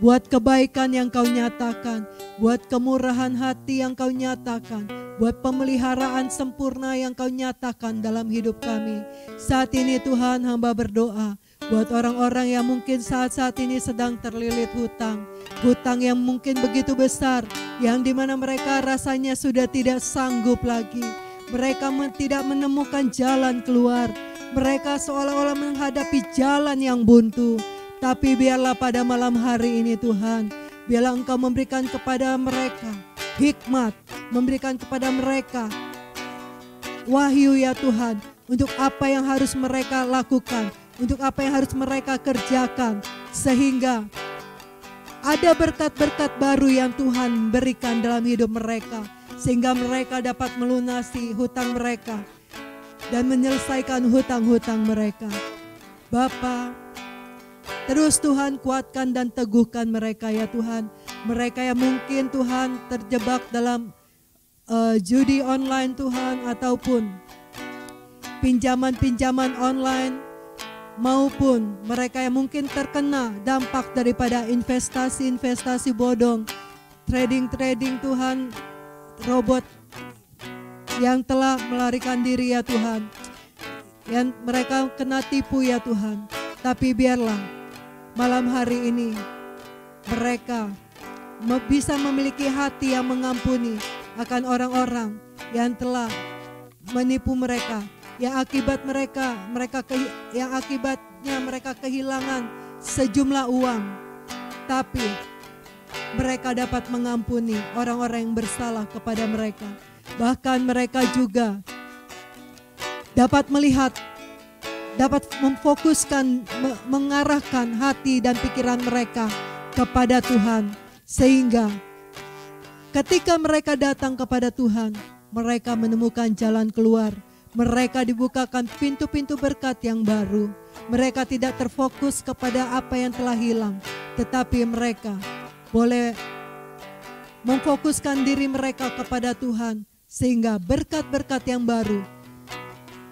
buat kebaikan yang Kau nyatakan, buat kemurahan hati yang Kau nyatakan, buat pemeliharaan sempurna yang Kau nyatakan dalam hidup kami. Saat ini Tuhan, hamba berdoa buat orang-orang yang mungkin saat-saat ini sedang terlilit hutang. Hutang yang mungkin begitu besar, yang dimana mereka rasanya sudah tidak sanggup lagi. Mereka tidak menemukan jalan keluar. Mereka seolah-olah menghadapi jalan yang buntu. Tapi biarlah pada malam hari ini Tuhan, biarlah Engkau memberikan kepada mereka hikmat, memberikan kepada mereka wahyu ya Tuhan, untuk apa yang harus mereka lakukan, untuk apa yang harus mereka kerjakan, sehingga ada berkat-berkat baru yang Tuhan berikan dalam hidup mereka, sehingga mereka dapat melunasi hutang mereka dan menyelesaikan hutang-hutang mereka. Bapa, terus Tuhan kuatkan dan teguhkan mereka ya Tuhan. Mereka yang mungkin Tuhan terjebak dalam judi online Tuhan, ataupun pinjaman-pinjaman online, maupun mereka yang mungkin terkena dampak daripada investasi-investasi bodong, trading-trading Tuhan, robot yang telah melarikan diri ya Tuhan, yang mereka kena tipu ya Tuhan. Tapi biarlah malam hari ini mereka bisa memiliki hati yang mengampuni akan orang-orang yang telah menipu mereka, yang akibatnya mereka kehilangan sejumlah uang. Tapi mereka dapat mengampuni orang-orang yang bersalah kepada mereka. Bahkan mereka juga dapat melihat, dapat memfokuskan, mengarahkan hati dan pikiran mereka kepada Tuhan. Sehingga ketika mereka datang kepada Tuhan, mereka menemukan jalan keluar. Mereka dibukakan pintu-pintu berkat yang baru. Mereka tidak terfokus kepada apa yang telah hilang, tetapi mereka boleh memfokuskan diri mereka kepada Tuhan, sehingga berkat-berkat yang baru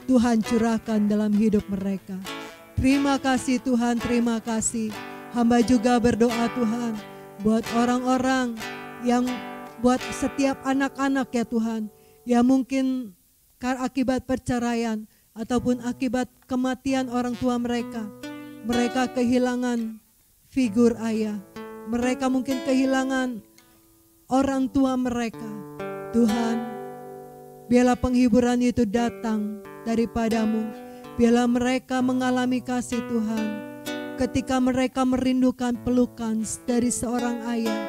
Tuhan curahkan dalam hidup mereka. Terima kasih Tuhan, terima kasih. Hamba juga berdoa Tuhan buat orang-orang yang, buat setiap anak-anak ya Tuhan, yang mungkin akibat perceraian ataupun akibat kematian orang tua mereka. Mereka kehilangan figur ayah. Mereka mungkin kehilangan orang tua mereka. Tuhan, biarlah penghiburan itu datang daripada-Mu. Biarlah mereka mengalami kasih Tuhan. Ketika mereka merindukan pelukan dari seorang ayah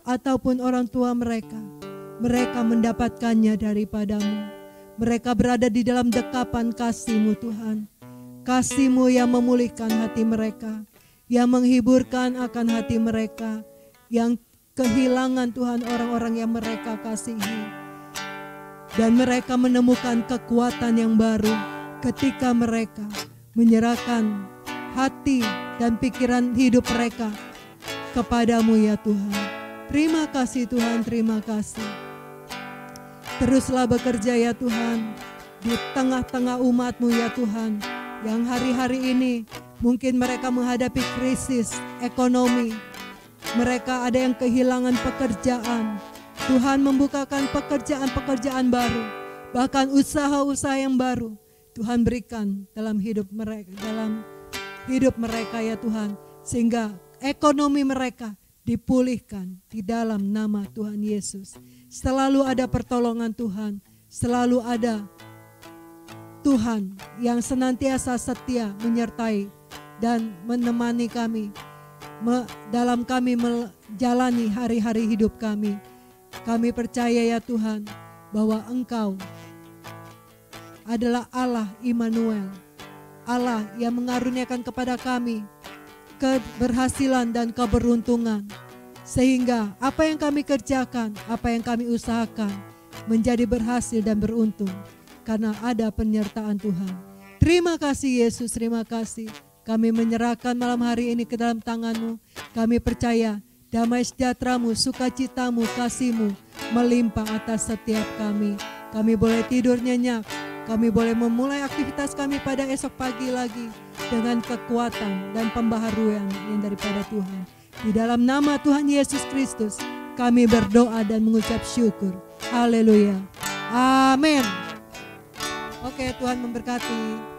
ataupun orang tua mereka, mereka mendapatkannya daripada-Mu. Mereka berada di dalam dekapan kasih-Mu Tuhan. Kasih-Mu yang memulihkan hati mereka, yang menghiburkan akan hati mereka, yang kehilangan Tuhan orang-orang yang mereka kasihi. Dan mereka menemukan kekuatan yang baru ketika mereka menyerahkan hati dan pikiran hidup mereka kepada-Mu ya Tuhan. Terima kasih Tuhan, terima kasih. Teruslah bekerja ya Tuhan di tengah-tengah umat-Mu ya Tuhan, yang hari-hari ini mungkin mereka menghadapi krisis ekonomi. Mereka ada yang kehilangan pekerjaan. Tuhan membukakan pekerjaan-pekerjaan baru, bahkan usaha-usaha yang baru Tuhan berikan dalam hidup mereka ya Tuhan, sehingga ekonomi mereka dipulihkan di dalam nama Tuhan Yesus. Selalu ada pertolongan Tuhan, selalu ada Tuhan yang senantiasa setia menyertai dan menemani kami dalam kami menjalani hari-hari hidup kami. Kami percaya ya Tuhan bahwa Engkau adalah Allah Immanuel, Allah yang mengaruniakan kepada kami keberhasilan dan keberuntungan, sehingga apa yang kami kerjakan, apa yang kami usahakan menjadi berhasil dan beruntung karena ada penyertaan Tuhan. Terima kasih Yesus, terima kasih. Kami menyerahkan malam hari ini ke dalam tangan-Mu. Kami percaya damai sejahtera-Mu, sukacita-Mu, kasih-Mu melimpah atas setiap kami. Kami boleh tidur nyenyak. Kami boleh memulai aktivitas kami pada esok pagi lagi dengan kekuatan dan pembaharuan yang daripada Tuhan. Di dalam nama Tuhan Yesus Kristus kami berdoa dan mengucap syukur. Haleluya. Amin. Oke, Tuhan memberkati.